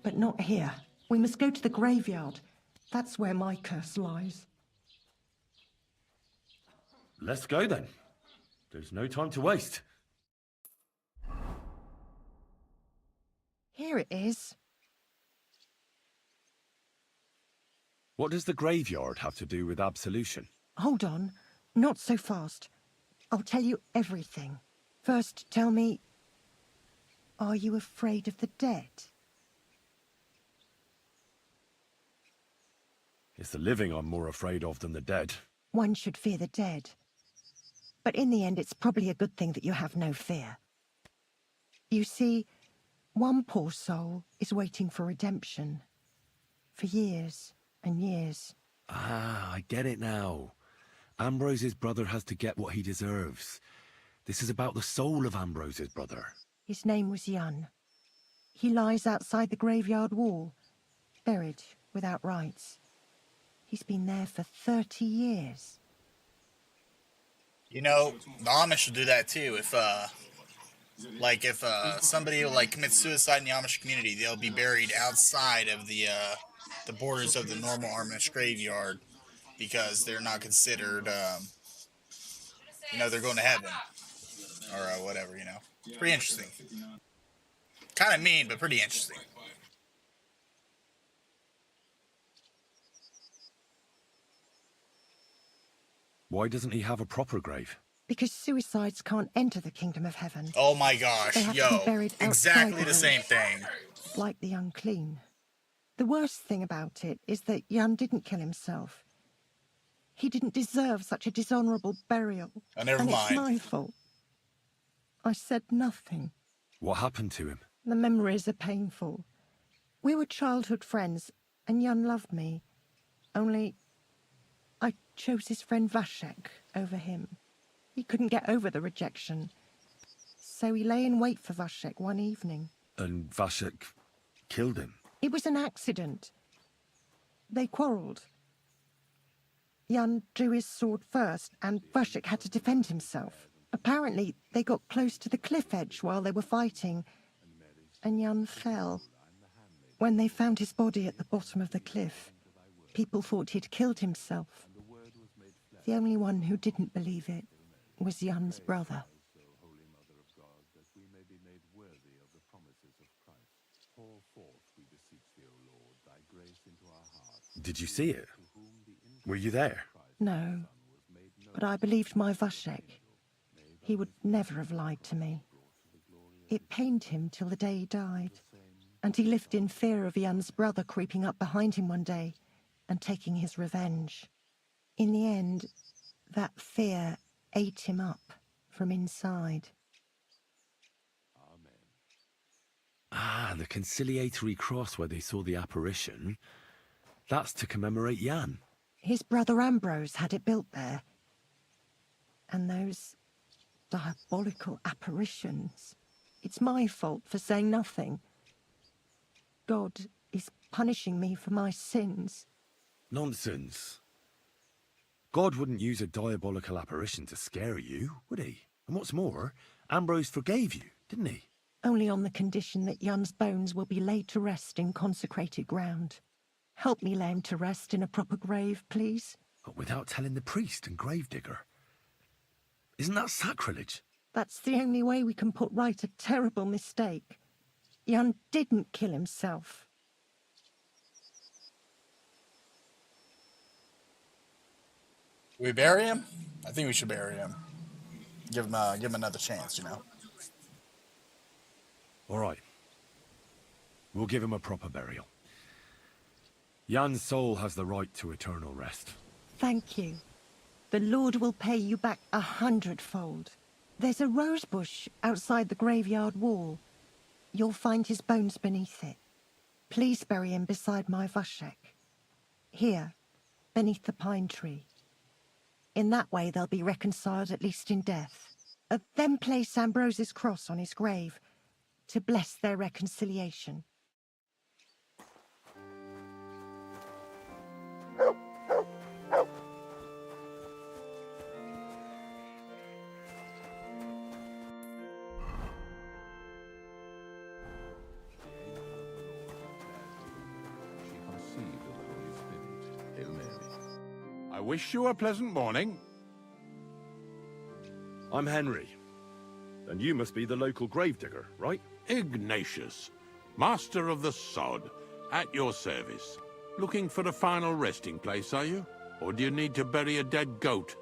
Speaker 16: But not here. We must go to the graveyard. That's where my curse lies.
Speaker 6: Let's go then. There's no time to waste.
Speaker 16: Here it is.
Speaker 6: What does the graveyard have to do with absolution?
Speaker 16: Hold on. Not so fast. I'll tell you everything. First, tell me, are you afraid of the dead?
Speaker 6: It's the living I'm more afraid of than the dead.
Speaker 16: One should fear the dead. But in the end, it's probably a good thing that you have no fear. You see, one poor soul is waiting for redemption. For years and years.
Speaker 6: Ah, I get it now. Ambrose's brother has to get what he deserves. This is about the soul of Ambrose's brother.
Speaker 16: His name was Jan. He lies outside the graveyard wall, buried without rites. He's been there for 30 years.
Speaker 1: You know, the Amish should do that too. If somebody commits suicide in the Amish community, they'll be buried outside of the borders of the normal Amish graveyard because they're not considered, they're going to heaven or whatever. It's pretty interesting. Kind of mean, but pretty interesting.
Speaker 6: Why doesn't he have a proper grave?
Speaker 16: Because suicides can't enter the kingdom of heaven.
Speaker 1: Oh my gosh,
Speaker 16: they have to be buried
Speaker 1: exactly
Speaker 16: outside
Speaker 1: the same thing.
Speaker 16: Like the unclean. The worst thing about it is that Jan didn't kill himself. He didn't deserve such a dishonourable burial.
Speaker 1: Oh, never mind.
Speaker 16: It's my fault. I said nothing.
Speaker 6: What happened to him?
Speaker 16: The memories are painful. We were childhood friends, and Jan loved me. Only, I chose his friend Vashek over him. He couldn't get over the rejection. So he lay in wait for Vashek one evening.
Speaker 6: And Vashek killed him?
Speaker 16: It was an accident. They quarrelled. Jan drew his sword first, and Vashek had to defend himself. Apparently, they got close to the cliff edge while they were fighting, and Jan fell. When they found his body at the bottom of the cliff, people thought he'd killed himself. The only one who didn't believe it was Jan's brother.
Speaker 6: Did you see it? Were you there?
Speaker 16: No, but I believed my Vashek. He would never have lied to me. It pained him till the day he died, and he lived in fear of Jan's brother creeping up behind him one day and taking his revenge. In the end, that fear ate him up from inside.
Speaker 6: Ah, the conciliatory cross where they saw the apparition. That's to commemorate Jan.
Speaker 16: His brother Ambrose had it built there. And those diabolical apparitions. It's my fault for saying nothing. God is punishing me for my sins.
Speaker 6: Nonsense. God wouldn't use a diabolical apparition to scare you, would he? And what's more, Ambrose forgave you, didn't he?
Speaker 16: Only on the condition that Jan's bones will be laid to rest in consecrated ground. Help me lay him to rest in a proper grave, please.
Speaker 6: But without telling the priest and gravedigger. Isn't that sacrilege?
Speaker 16: That's the only way we can put right a terrible mistake. Jan didn't kill himself.
Speaker 1: We bury him? I think we should bury him. Give him another chance, you know.
Speaker 6: All right. We'll give him a proper burial. Jan's soul has the right to eternal rest.
Speaker 16: Thank you. The Lord will pay you back 100-fold. There's a rose bush outside the graveyard wall. You'll find his bones beneath it. Please bury him beside my Vashek. Here, beneath the pine tree. In that way they'll be reconciled, at least in death. Then place Ambrose's cross on his grave to bless their reconciliation.
Speaker 15: I wish you a pleasant morning.
Speaker 6: I'm Henry. And you must be the local gravedigger, right?
Speaker 15: Ignatius, master of the sod, at your service. Looking for a final resting place, are you? Or do you need to bury a dead goat?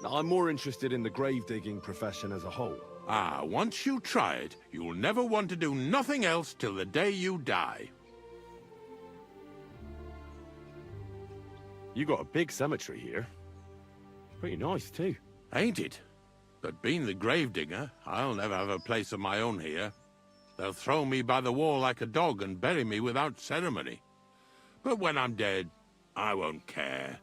Speaker 6: I'm more interested in the grave-digging profession as a whole.
Speaker 15: Ah, once you try it, you'll never want to do nothing else till the day you die.
Speaker 6: You got a big cemetery here. Pretty nice, too.
Speaker 15: Ain't it? But being the gravedigger, I'll never have a place of my own here. They'll throw me by the wall like a dog and bury me without ceremony. But when I'm dead, I won't care.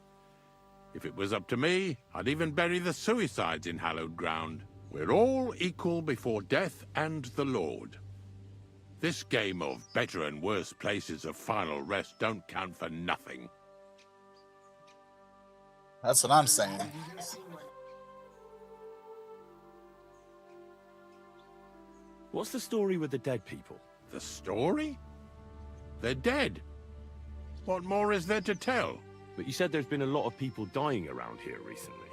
Speaker 15: If it was up to me, I'd even bury the suicides in hallowed ground. We're all equal before death and the Lord. This game of better and worse places of final rest don't count for nothing.
Speaker 1: That's what I'm saying.
Speaker 6: What's the story with the dead people?
Speaker 15: The story? They're dead. What more is there to tell?
Speaker 6: But you said there's been a lot of people dying around here recently,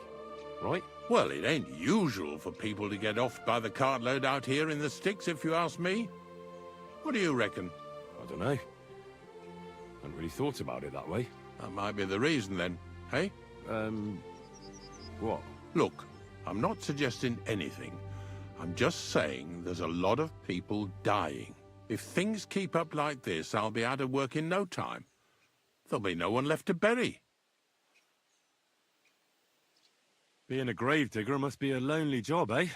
Speaker 6: right?
Speaker 15: Well, it ain't usual for people to get off by the cartload out here in the sticks, if you ask me. What do you reckon?
Speaker 6: I don't know. Hadn't really thought about it that way.
Speaker 15: That might be the reason, then, hey?
Speaker 6: What?
Speaker 15: Look, I'm not suggesting anything. I'm just saying there's a lot of people dying. If things keep up like this, I'll be out of work in no time. There'll be no one left to bury.
Speaker 6: Being a gravedigger must be a lonely job, eh?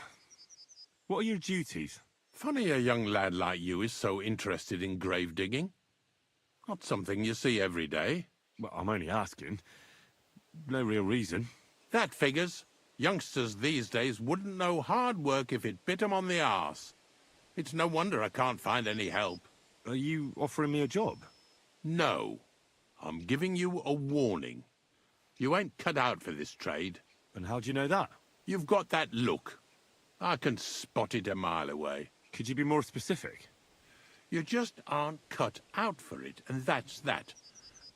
Speaker 6: What are your duties?
Speaker 15: Funny a young lad like you is so interested in grave digging. Not something you see every day.
Speaker 6: Well, I'm only asking. No real reason.
Speaker 15: That figures. Youngsters these days wouldn't know hard work if it bit 'em on the arse. It's no wonder I can't find any help.
Speaker 6: Are you offering me a job?
Speaker 15: No. I'm giving you a warning. You ain't cut out for this trade.
Speaker 6: And how do you know that?
Speaker 15: You've got that look. I can spot it a mile away.
Speaker 6: Could you be more specific?
Speaker 15: You just aren't cut out for it, and that's that.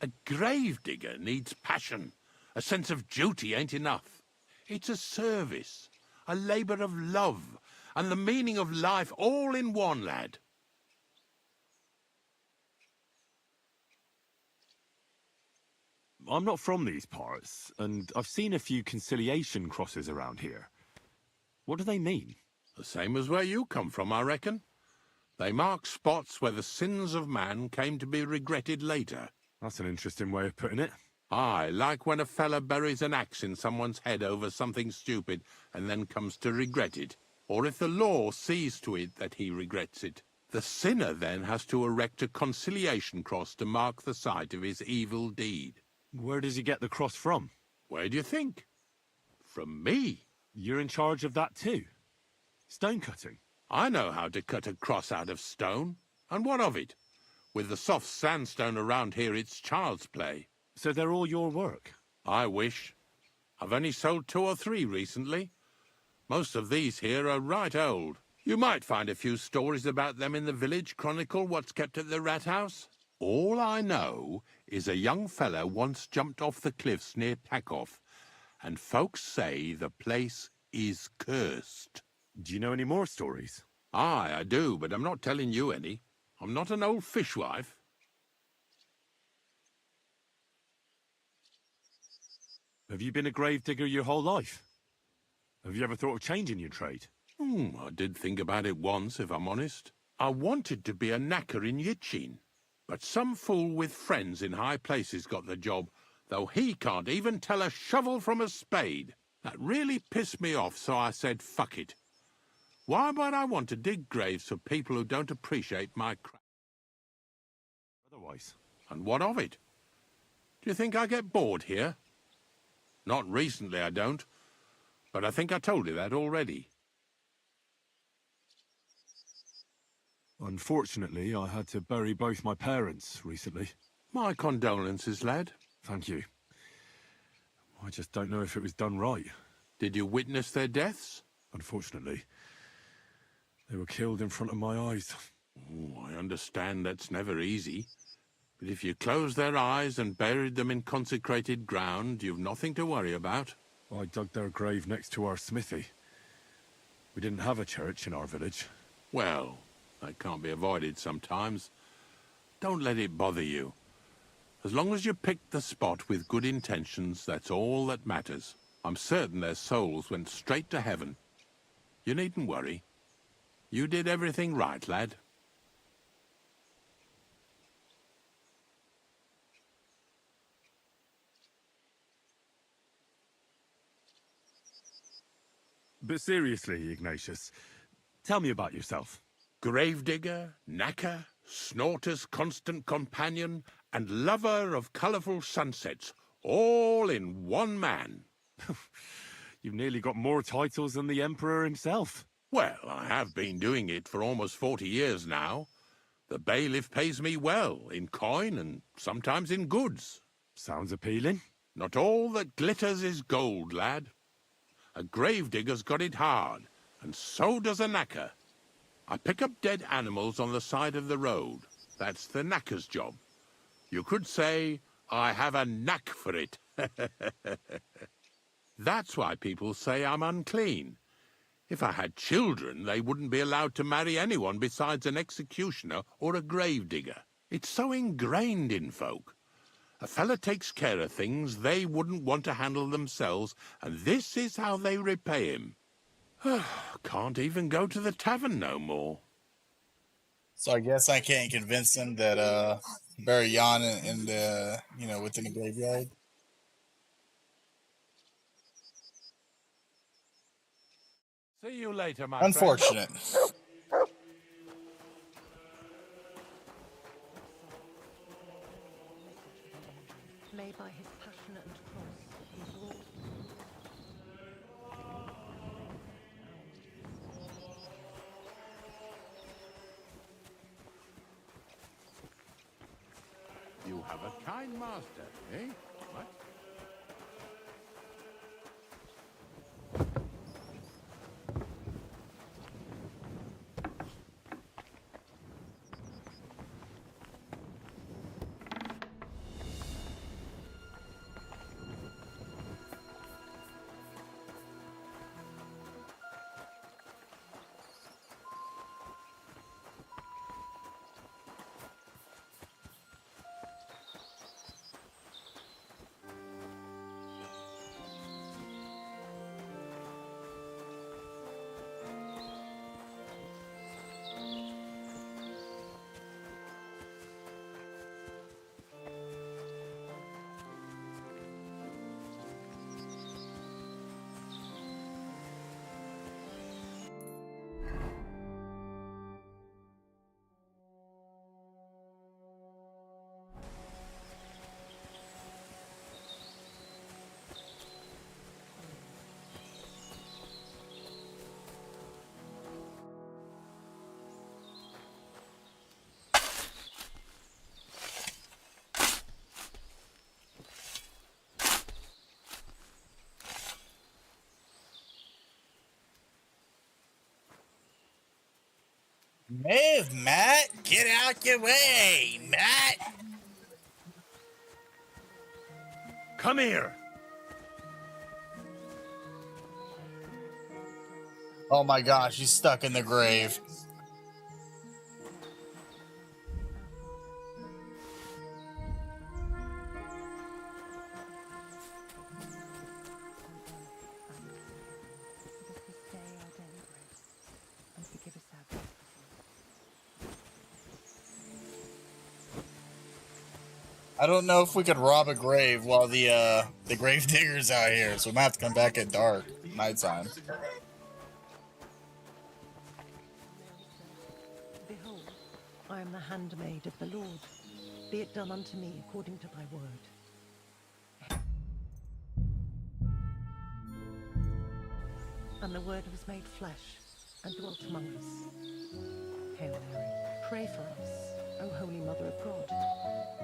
Speaker 15: A gravedigger needs passion. A sense of duty ain't enough. It's a service, a labour of love, and the meaning of life all in one, lad.
Speaker 6: I'm not from these parts, and I've seen a few conciliation crosses around here. What do they mean?
Speaker 15: The same as where you come from, I reckon. They mark spots where the sins of man came to be regretted later.
Speaker 6: That's an interesting way of putting it.
Speaker 15: Aye, like when a fella buries an axe in someone's head over something stupid and then comes to regret it. Or if the law sees to it that he regrets it. The sinner then has to erect a conciliation cross to mark the site of his evil deed.
Speaker 6: Where does he get the cross from?
Speaker 15: Where do you think? From me.
Speaker 6: You're in charge of that too? Stone cutting?
Speaker 15: I know how to cut a cross out of stone. And what of it? With the soft sandstone around here, it's child's play.
Speaker 6: So they're all your work?
Speaker 15: I wish. I've only sold 2 or 3 recently. Most of these here are right old. You might find a few stories about them in the village chronicle what's kept at the rat house. All I know is a young fella once jumped off the cliffs near Takoff, and folks say the place is cursed.
Speaker 6: Do you know any more stories?
Speaker 15: Aye, I do, but I'm not telling you any. I'm not an old fishwife.
Speaker 6: Have you been a gravedigger your whole life? Have you ever thought of changing your trade?
Speaker 15: I did think about it once, if I'm honest. I wanted to be a knacker in Yitchin, but some fool with friends in high places got the job, though he can't even tell a shovel from a spade. That really pissed me off, so I said, fuck it. Why might I want to dig graves for people who don't appreciate my craft?
Speaker 6: Otherwise.
Speaker 15: And what of it? Do you think I get bored here? Not recently, I don't. But I think I told you that already.
Speaker 6: Unfortunately, I had to bury both my parents recently.
Speaker 15: My condolences, lad.
Speaker 6: Thank you. I just don't know if it was done right.
Speaker 15: Did you witness their deaths?
Speaker 6: Unfortunately. They were killed in front of my eyes.
Speaker 15: Oh, I understand that's never easy. But if you closed their eyes and buried them in consecrated ground, you've nothing to worry about.
Speaker 6: I dug their grave next to our smithy. We didn't have a church in our village.
Speaker 15: Well, that can't be avoided sometimes. Don't let it bother you. As long as you picked the spot with good intentions, that's all that matters. I'm certain their souls went straight to heaven. You needn't worry. You did everything right, lad.
Speaker 6: But seriously, Ignatius, tell me about yourself.
Speaker 15: Gravedigger, knacker, Snorter's constant companion, and lover of colourful sunsets, all in one man.
Speaker 6: You've nearly got more titles than the Emperor himself.
Speaker 15: Well, I have been doing it for almost 40 years now. The bailiff pays me well, in coin and sometimes in goods.
Speaker 6: Sounds appealing.
Speaker 15: Not all that glitters is gold, lad. A gravedigger's got it hard, and so does a knacker. I pick up dead animals on the side of the road. That's the knacker's job. You could say, I have a knack for it. That's why people say I'm unclean. If I had children, they wouldn't be allowed to marry anyone besides an executioner or a gravedigger. It's so ingrained in folk. A fella takes care of things they wouldn't want to handle themselves, and this is how they repay him. Can't even go to the tavern no more.
Speaker 1: So I guess I can't convince him that bury Jan in the within the graveyard.
Speaker 15: See you later, my
Speaker 1: Unfortunate.
Speaker 15: friend.
Speaker 4: Lay by his passionate and cross, he brought...
Speaker 15: You have a kind master, eh? What?
Speaker 1: Move, Matt! Get out your way, Matt!
Speaker 15: Come here!
Speaker 1: Oh my gosh, he's stuck in the grave. I don't know if we could rob a grave while the grave digger's out here, so we might have to come back at dark, nighttime.
Speaker 16: Behold, I am the handmaid of the Lord. Be it done unto me according to thy word. And the word was made flesh and dwelt among us. Hail Mary, pray for us, O Holy Mother of God,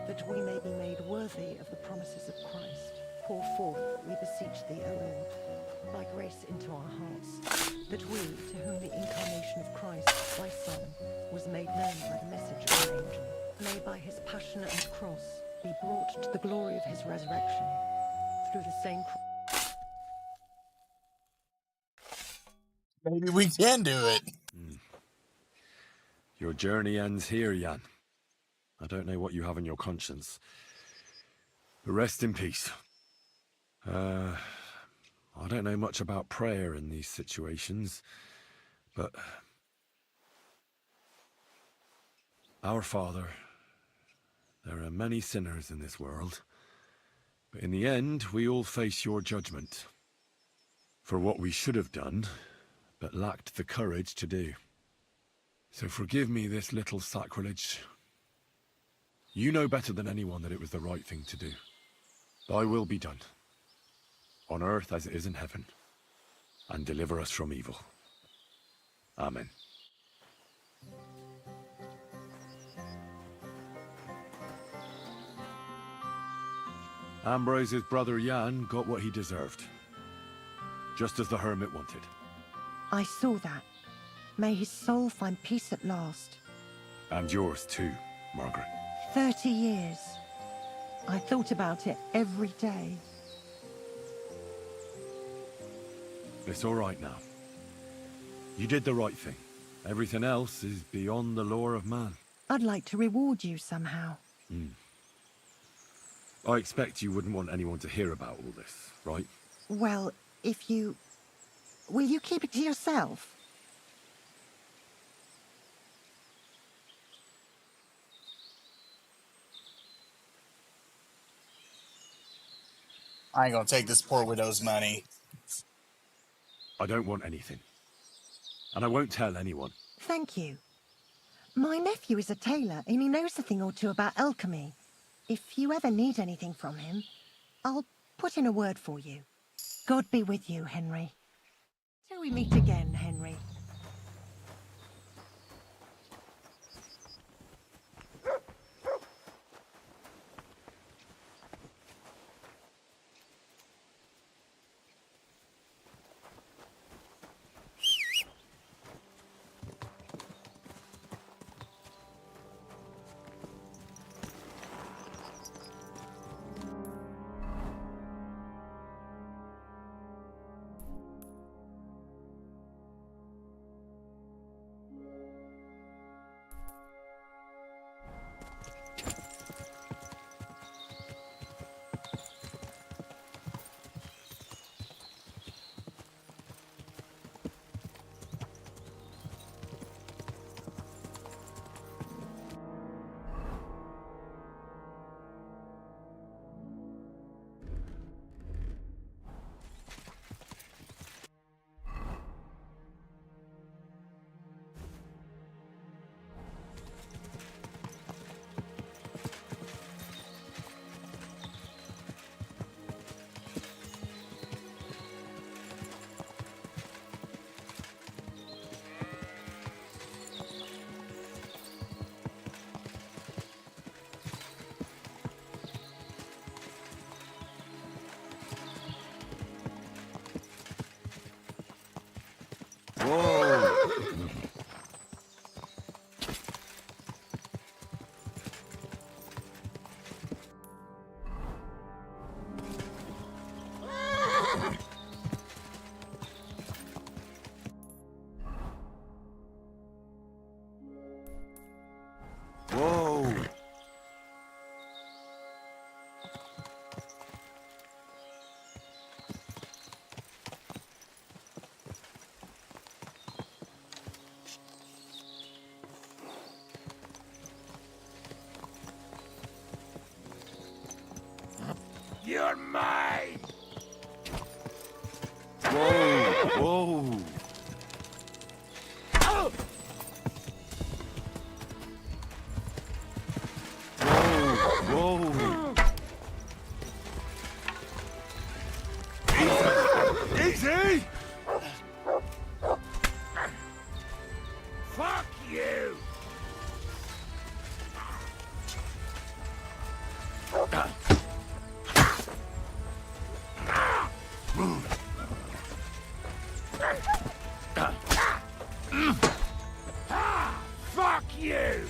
Speaker 16: that we may be made worthy of the promises of Christ. Pour forth, we beseech thee, O Lord, thy grace into our hearts, that we, to whom the incarnation of Christ, thy Son, was made known by the message of an angel, may by his passion and cross be brought to the glory of his resurrection, through the same cross.
Speaker 1: Maybe we can do it.
Speaker 6: Your journey ends here, Jan. I don't know what you have on your conscience. But rest in peace. I don't know much about prayer in these situations, but... Our Father, there are many sinners in this world, but in the end, we all face your judgment for what we should have done, but lacked the courage to do. So forgive me this little sacrilege. You know better than anyone that it was the right thing to do. Thy will be done, on earth as it is in heaven, and deliver us from evil. Amen. Ambrose's brother Jan got what he deserved, just as the hermit wanted.
Speaker 16: I saw that. May his soul find peace at last.
Speaker 6: And yours too, Margaret.
Speaker 16: 30 years. I thought about it every day.
Speaker 6: It's all right now. You did the right thing. Everything else is beyond the law of man.
Speaker 16: I'd like to reward you somehow.
Speaker 6: I expect you wouldn't want anyone to hear about all this, right?
Speaker 16: Well, if you... Will you keep it to yourself?
Speaker 1: I ain't gonna take this poor widow's money.
Speaker 6: I don't want anything. And I won't tell anyone.
Speaker 16: Thank you. My nephew is a tailor, and he knows a thing or two about alchemy. If you ever need anything from him, I'll put in a word for you. God be with you, Henry. Till we meet again, Henry.
Speaker 6: Whoa. Easy!
Speaker 15: Fuck you! Fuck you!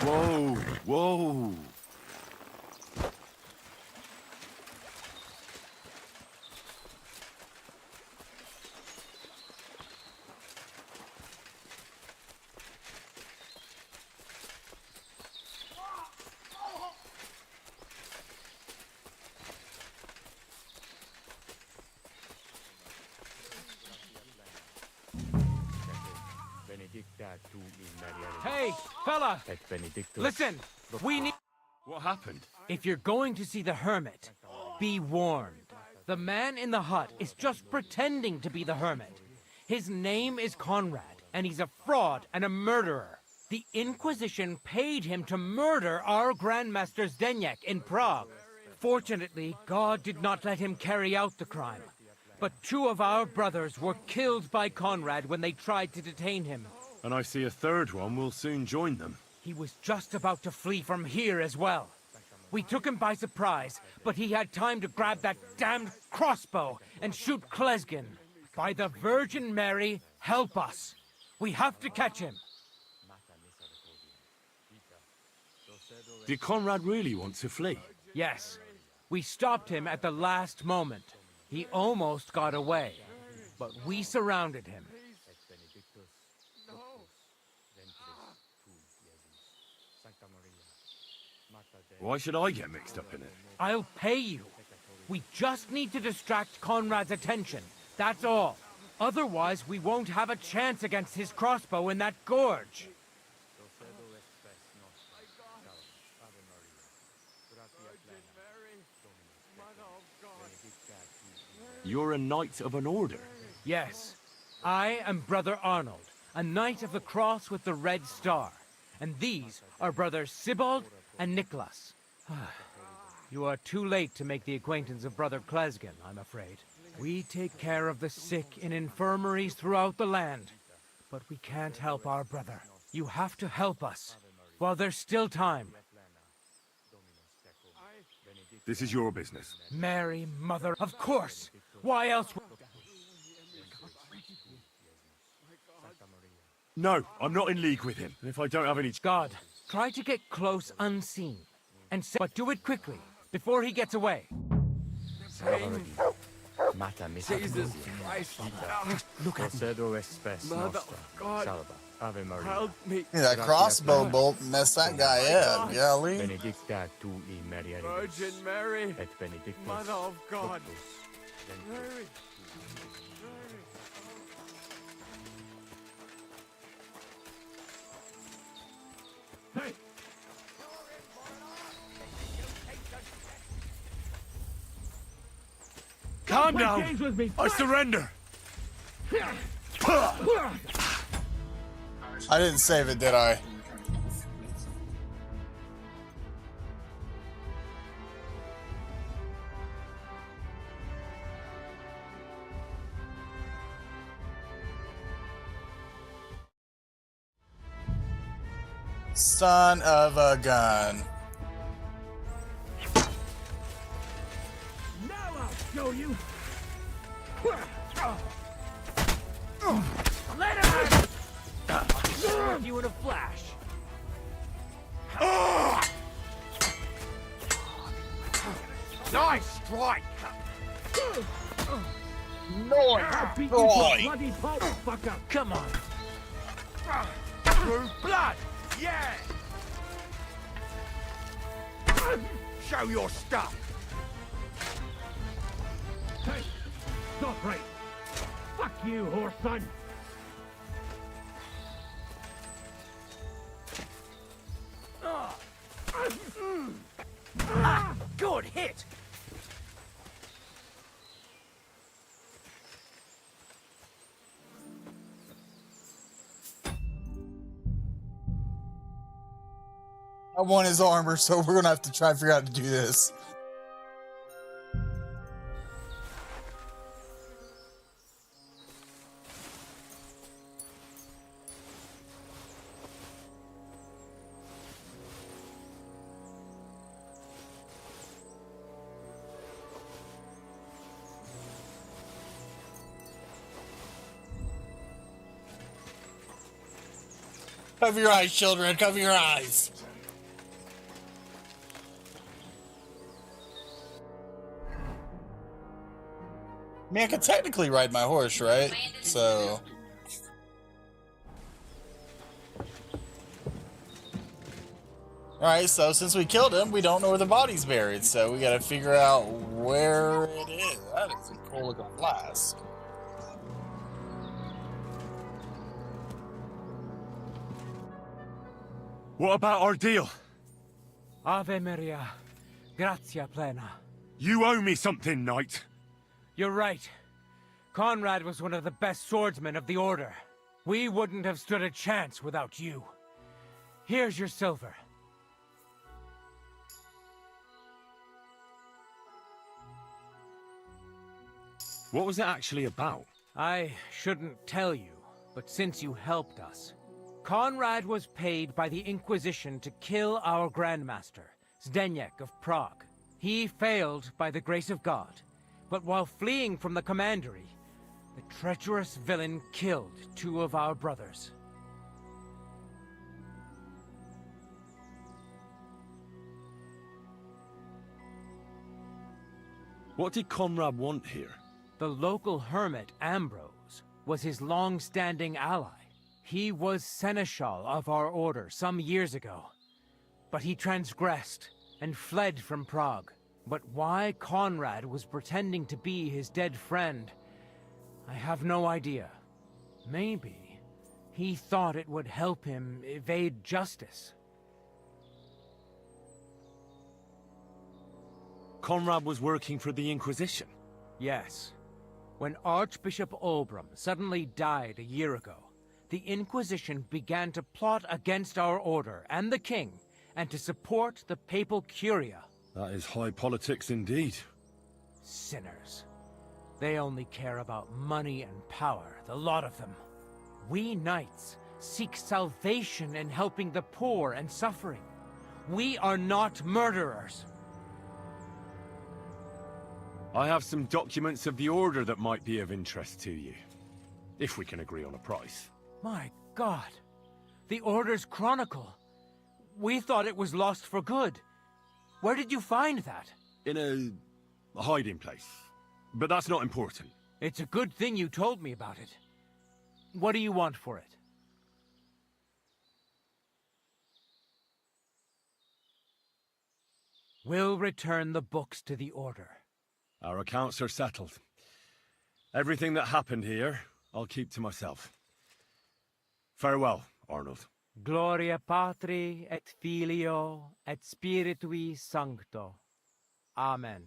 Speaker 6: Whoa, whoa.
Speaker 9: Hey, fella! Listen, we need...
Speaker 6: What happened?
Speaker 9: If you're going to see the hermit, be warned. The man in the hut is just pretending to be the hermit. His name is Conrad, and he's a fraud and a murderer. The Inquisition paid him to murder our Grandmaster Zdeněk in Prague. Fortunately, God did not let him carry out the crime. But 2 of our brothers were killed by Conrad when they tried to detain him.
Speaker 6: And I see a third one will soon join them.
Speaker 9: He was just about to flee from here as well. We took him by surprise, but he had time to grab that damned crossbow and shoot Klesgin. By the Virgin Mary, help us. We have to catch him.
Speaker 6: Did Conrad really want to flee?
Speaker 9: Yes. We stopped him at the last moment. He almost got away, but we surrounded him.
Speaker 6: Why should I get mixed up in it?
Speaker 9: I'll pay you. We just need to distract Conrad's attention. That's all. Otherwise, we won't have a chance against his crossbow in that gorge.
Speaker 6: You're a knight of an order?
Speaker 9: Yes. I am Brother Arnold, a knight of the cross with the red star. And these are brothers Sibald and Nicholas. You are too late to make the acquaintance of Brother Klesgin, I'm afraid. We take care of the sick in infirmaries throughout the land. But we can't help our brother. You have to help us, while there's still time.
Speaker 6: This is your business.
Speaker 9: Mary, Mother, of course! Why else would...
Speaker 6: No, I'm not in league with him. And if I don't have any...
Speaker 9: God, try to get close unseen. And say, but do it quickly, before he gets away.
Speaker 15: Jesus Christ.
Speaker 9: Look at me.
Speaker 15: Mother of God. Help me.
Speaker 1: Yeah, that crossbow bolt messed that guy up. Golly.
Speaker 15: Virgin Mary. Mother of God. Mary. Hey.
Speaker 6: Calm down. I surrender.
Speaker 1: I didn't save it, did I? Son of a gun.
Speaker 15: Now I'll show you.
Speaker 9: Let him out! I'll be done with you in a flash.
Speaker 15: Nice strike.
Speaker 1: Nice
Speaker 15: Beat you to a
Speaker 1: strike.
Speaker 15: bloody pulp, fucker.
Speaker 9: Come on.
Speaker 15: Through blood. Yeah. Show your stuff. Hey, stop right. Fuck you, horse son.
Speaker 9: Good hit.
Speaker 1: I want his armor, so we're gonna have to try and figure out how to do this. Cover your eyes, children. Cover your eyes. I mean, I could technically ride my horse, right? So... Alright, so since we killed him, we don't know where the body's buried, so we gotta figure out where it is. That is a cool looking flask.
Speaker 6: What about our deal?
Speaker 9: Ave Maria, gratia plena.
Speaker 6: You owe me something, knight.
Speaker 9: You're right. Conrad was one of the best swordsmen of the Order. We wouldn't have stood a chance without you. Here's your silver.
Speaker 6: What was it actually about?
Speaker 9: I shouldn't tell you, but since you helped us, Conrad was paid by the Inquisition to kill our Grandmaster, Zdeněk of Prague. He failed by the grace of God, but while fleeing from the commandery, the treacherous villain killed 2 of our brothers.
Speaker 6: What did Conrad want here?
Speaker 9: The local hermit, Ambrose, was his long-standing ally. He was seneschal of our order some years ago, but he transgressed and fled from Prague. But why Conrad was pretending to be his dead friend, I have no idea. Maybe he thought it would help him evade justice.
Speaker 6: Conrad was working for the Inquisition?
Speaker 9: Yes. When Archbishop Olbram suddenly died a year ago, the Inquisition began to plot against our order and the king, and to support the papal curia.
Speaker 6: That is high politics indeed.
Speaker 9: Sinners. They only care about money and power, the lot of them. We knights seek salvation in helping the poor and suffering. We are not murderers.
Speaker 6: I have some documents of the Order that might be of interest to you. If we can agree on a price.
Speaker 9: My God. The Order's Chronicle. We thought it was lost for good. Where did you find that?
Speaker 6: In a hiding place. But that's not important.
Speaker 9: It's a good thing you told me about it. What do you want for it? We'll return the books to the Order.
Speaker 6: Our accounts are settled. Everything that happened here, I'll keep to myself. Farewell, Arnold.
Speaker 9: Gloria Patri et Filio et Spiritui Sancto. Amen.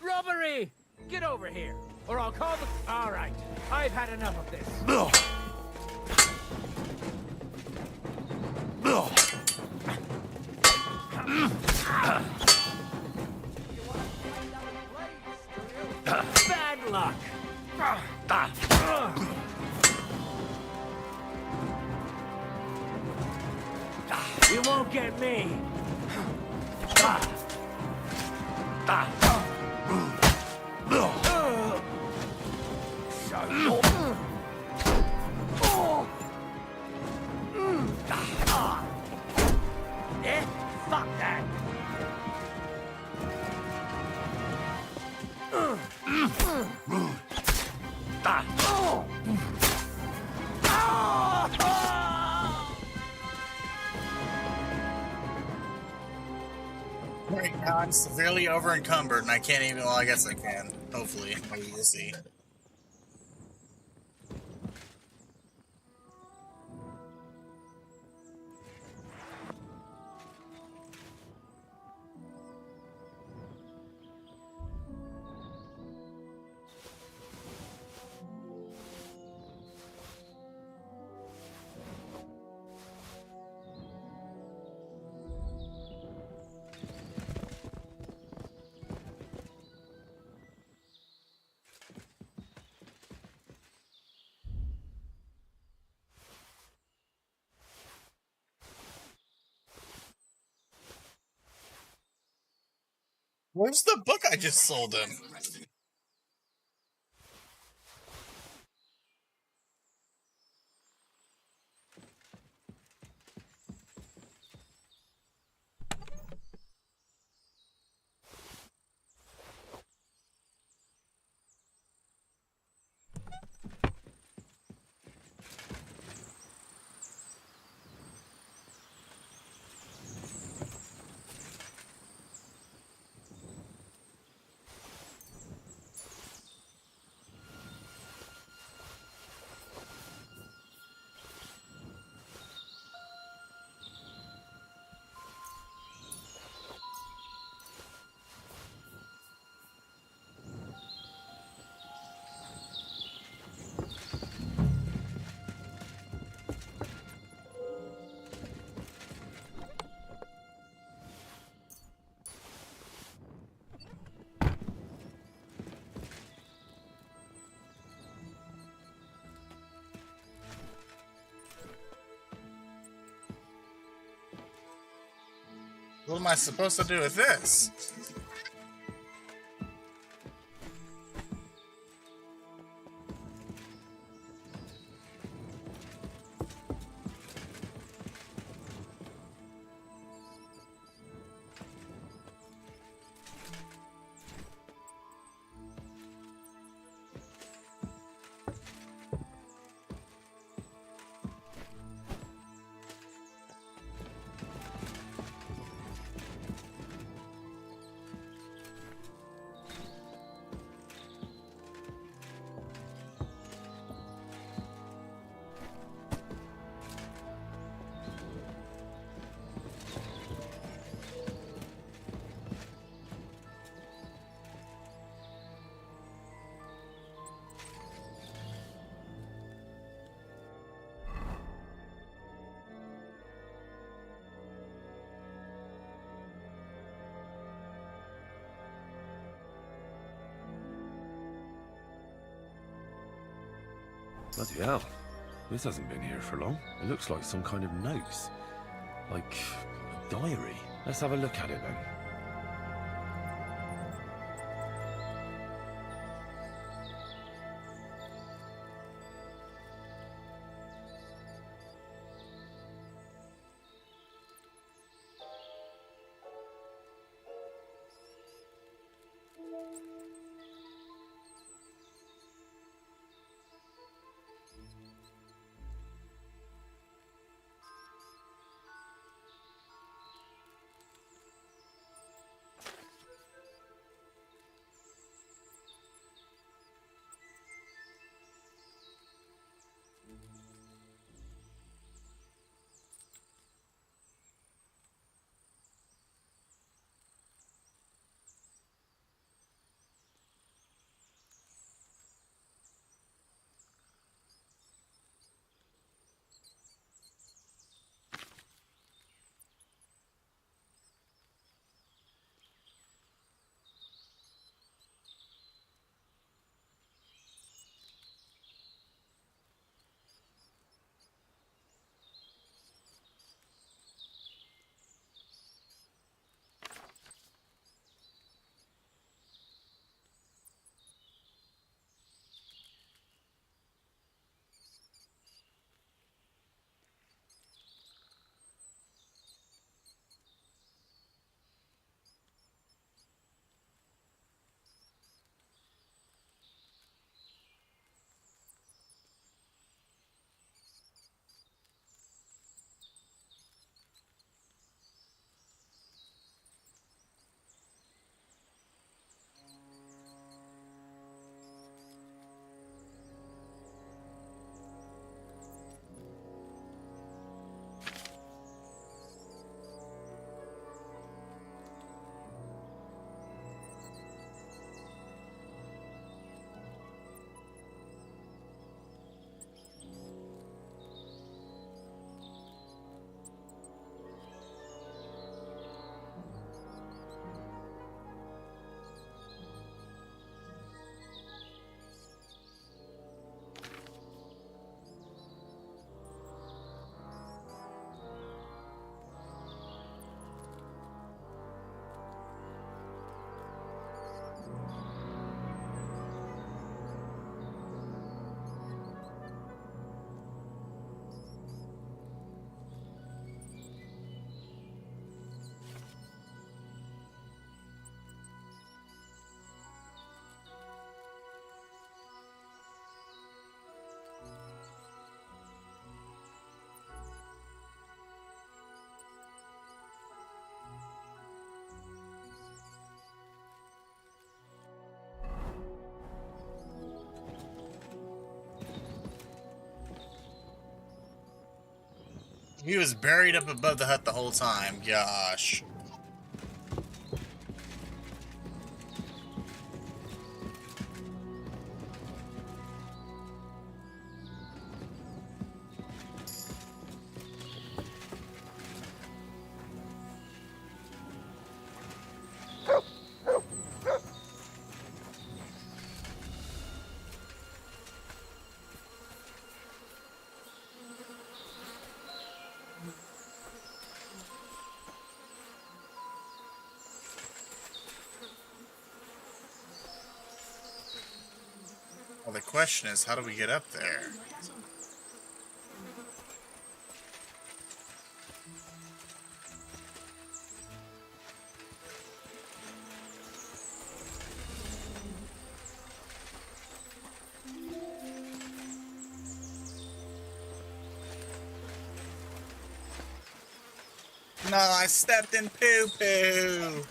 Speaker 9: Robbery! Get over here, or I'll call the... All right, I've had enough of this. Bad luck. You won't get me. Fuck that.
Speaker 1: Right now I'm severely over encumbered and I can't even, well, I guess I can. Hopefully. Maybe we'll see. Where's the book I just sold him? What am I supposed to do with this?
Speaker 6: Bloody hell. This hasn't been here for long. It looks like some kind of notes. Like a diary. Let's have a look at it then.
Speaker 1: He was buried up above the hut the whole time. Gosh. Well, the question is, how do we get up there? No, I stepped in poo-poo.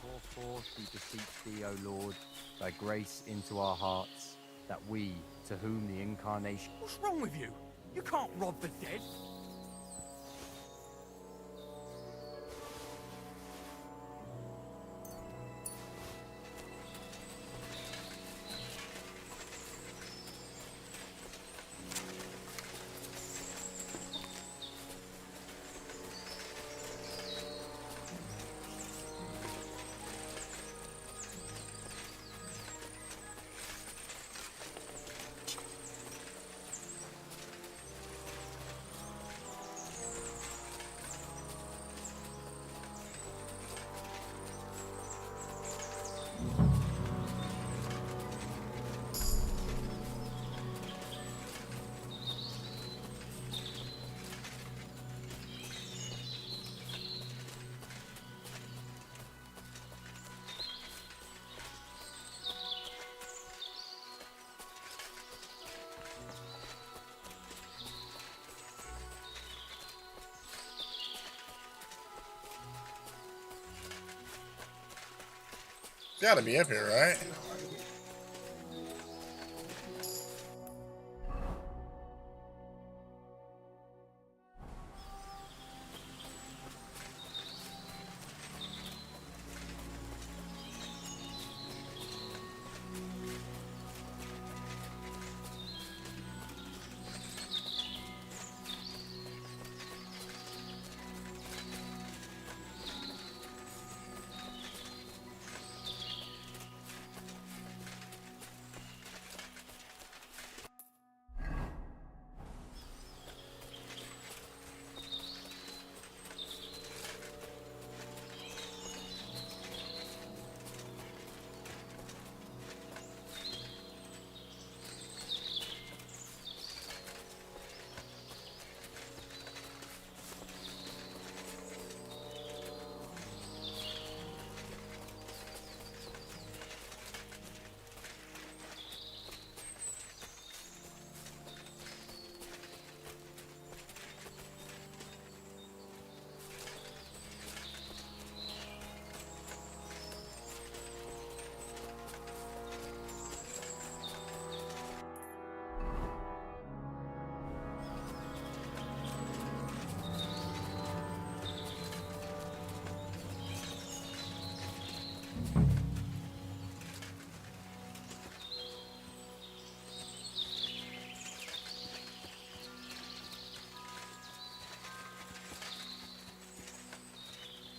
Speaker 17: Pour forth, we beseech thee, O Lord, thy grace into our hearts, that we, to whom the incarnation...
Speaker 15: What's wrong with you? You can't rob the dead.
Speaker 1: Gotta be up here, right?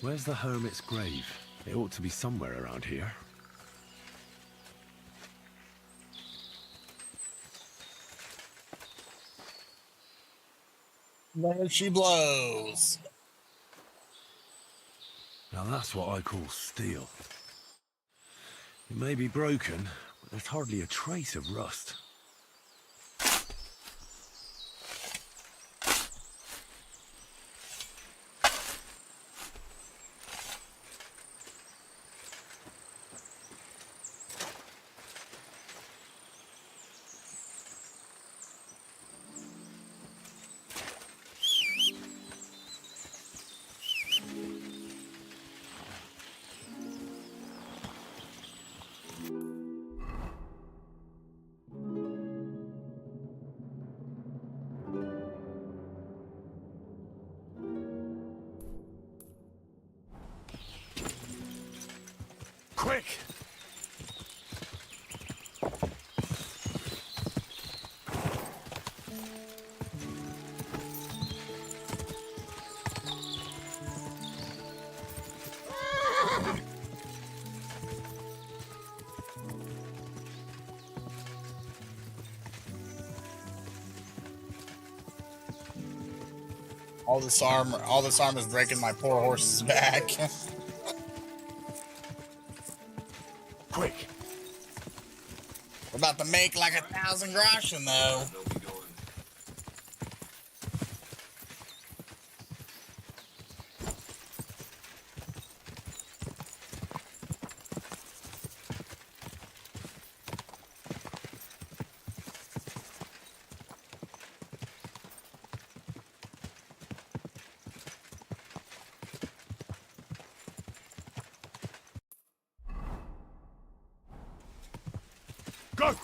Speaker 6: Where's the hermit's grave? It ought to be somewhere around here.
Speaker 1: There she blows.
Speaker 6: Now that's what I call steel. It may be broken, but there's hardly a trace of rust.
Speaker 15: Quick!
Speaker 1: All this armor is breaking my poor horse's back.
Speaker 15: Quick!
Speaker 1: We're about to make like 1,000 groschen though.
Speaker 15: Go!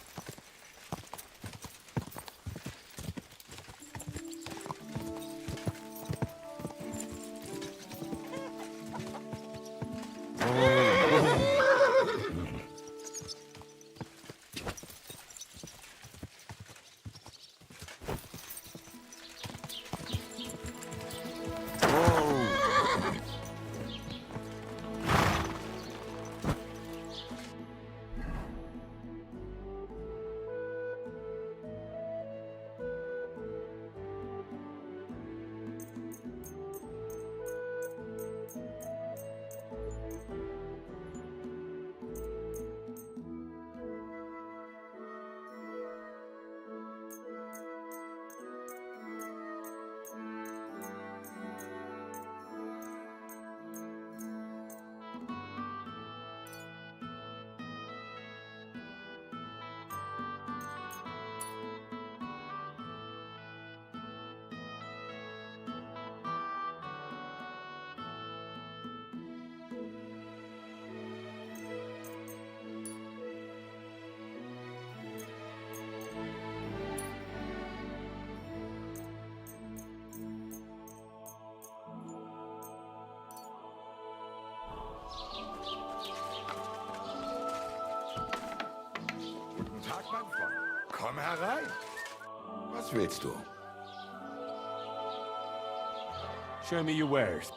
Speaker 18: Guten Tag, mein Freund. Komm herein. Was willst du?
Speaker 6: Show me your wares.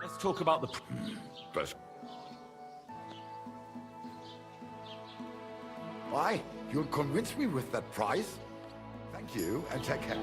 Speaker 6: Let's talk about the...
Speaker 18: Why? You'll convince me with that price? Thank you, and take care.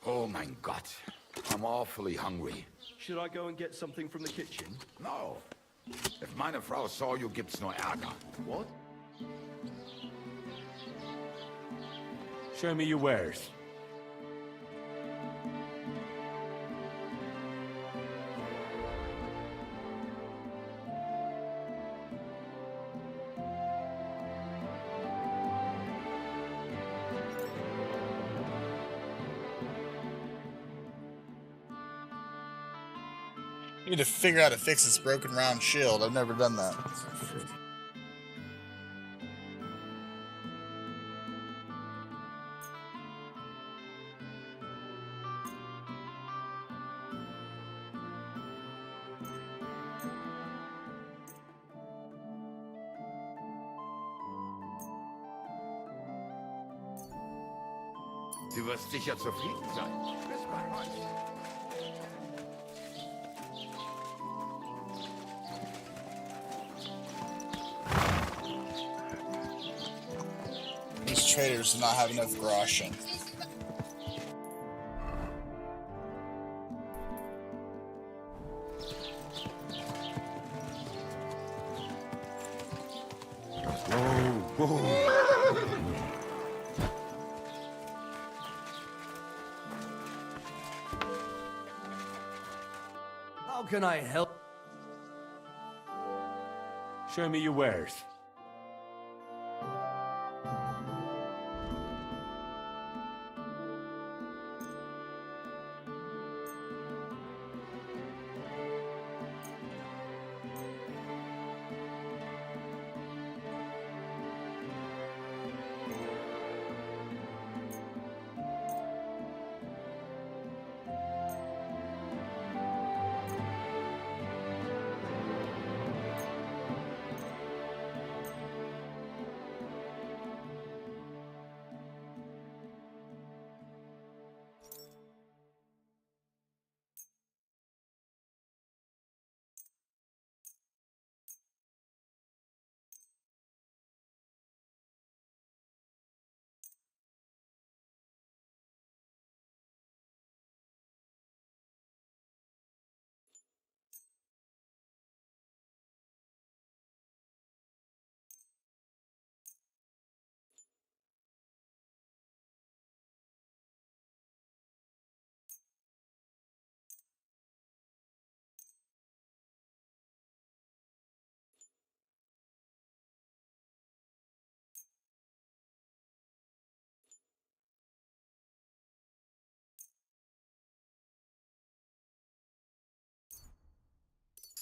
Speaker 18: Oh my God. I'm awfully hungry.
Speaker 3: Should I go and get something from the kitchen?
Speaker 18: No. If meine Frau saw you, gibt's nur Ärger.
Speaker 3: What?
Speaker 6: Show me your wares.
Speaker 1: You need to figure out how to fix this broken round shield. I've never done that.
Speaker 18: Du wirst sicher zufrieden sein. Bis bald.
Speaker 1: These traders do not have enough groschen.
Speaker 12: How can I help?
Speaker 6: Show me your wares.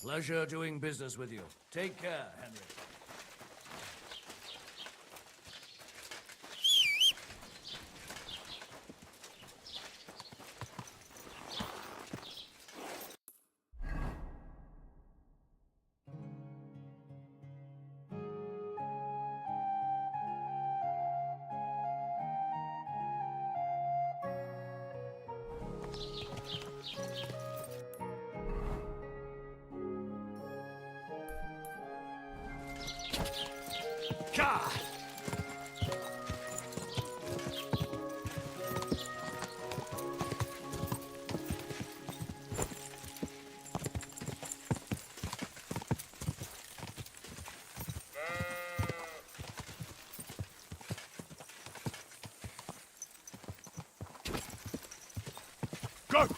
Speaker 12: Pleasure doing business with you. Take care, Henry.
Speaker 15: God! Go!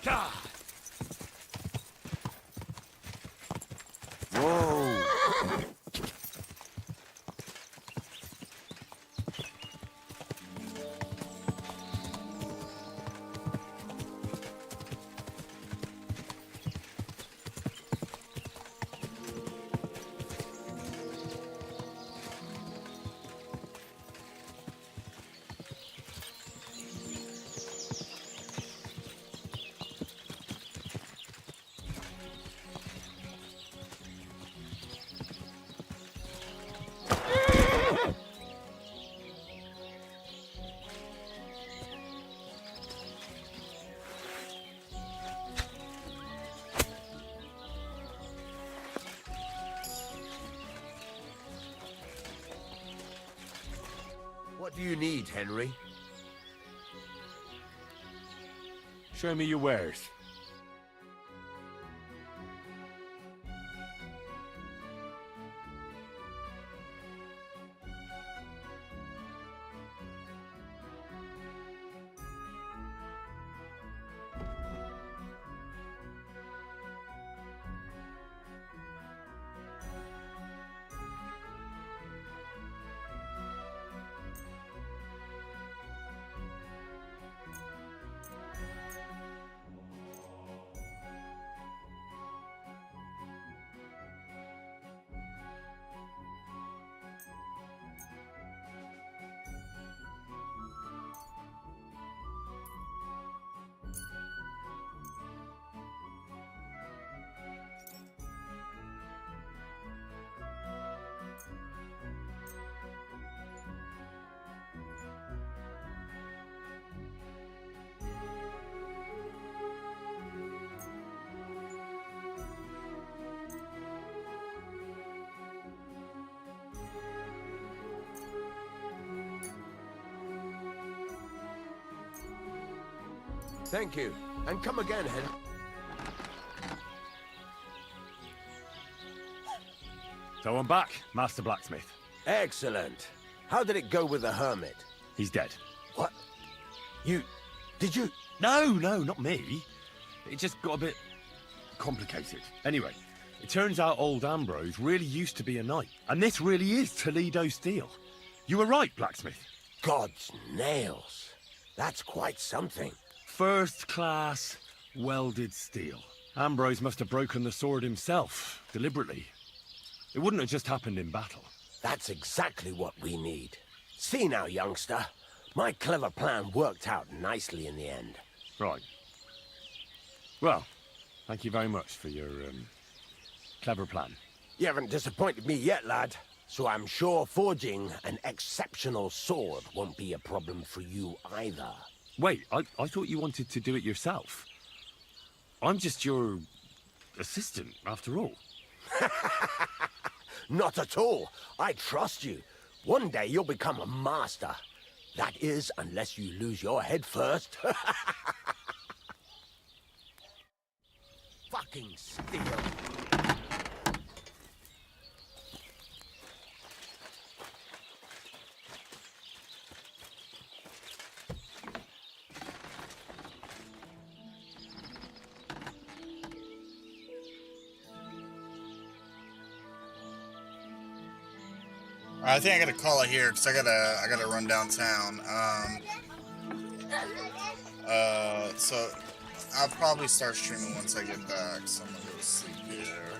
Speaker 15: God!
Speaker 5: Whoa! do you need, Henry?
Speaker 6: Show me your wares.
Speaker 5: Thank you. And come again, Henry.
Speaker 6: So I'm back, Master Blacksmith.
Speaker 5: Excellent. How did it go with the hermit?
Speaker 6: He's dead.
Speaker 5: What? Did you?
Speaker 6: No, not me. It just got a bit complicated. Anyway, it turns out old Ambrose really used to be a knight. And this really is Toledo steel. You were right, Blacksmith.
Speaker 5: God's nails. That's quite something.
Speaker 6: First class welded steel. Ambrose must have broken the sword himself, deliberately. It wouldn't have just happened in battle.
Speaker 5: That's exactly what we need. See now, youngster. My clever plan worked out nicely in the end.
Speaker 6: Right. Well, thank you very much for your, clever plan.
Speaker 5: You haven't disappointed me yet, lad. So I'm sure forging an exceptional sword won't be a problem for you either.
Speaker 6: Wait, I thought you wanted to do it yourself. I'm just your assistant, after all.
Speaker 5: Not at all. I trust you. One day you'll become a master. That is, unless you lose your head first. Fucking steel.
Speaker 1: I think I gotta call it here because I gotta run downtown. So I'll probably start streaming once I get back. So I'm gonna go to sleep here.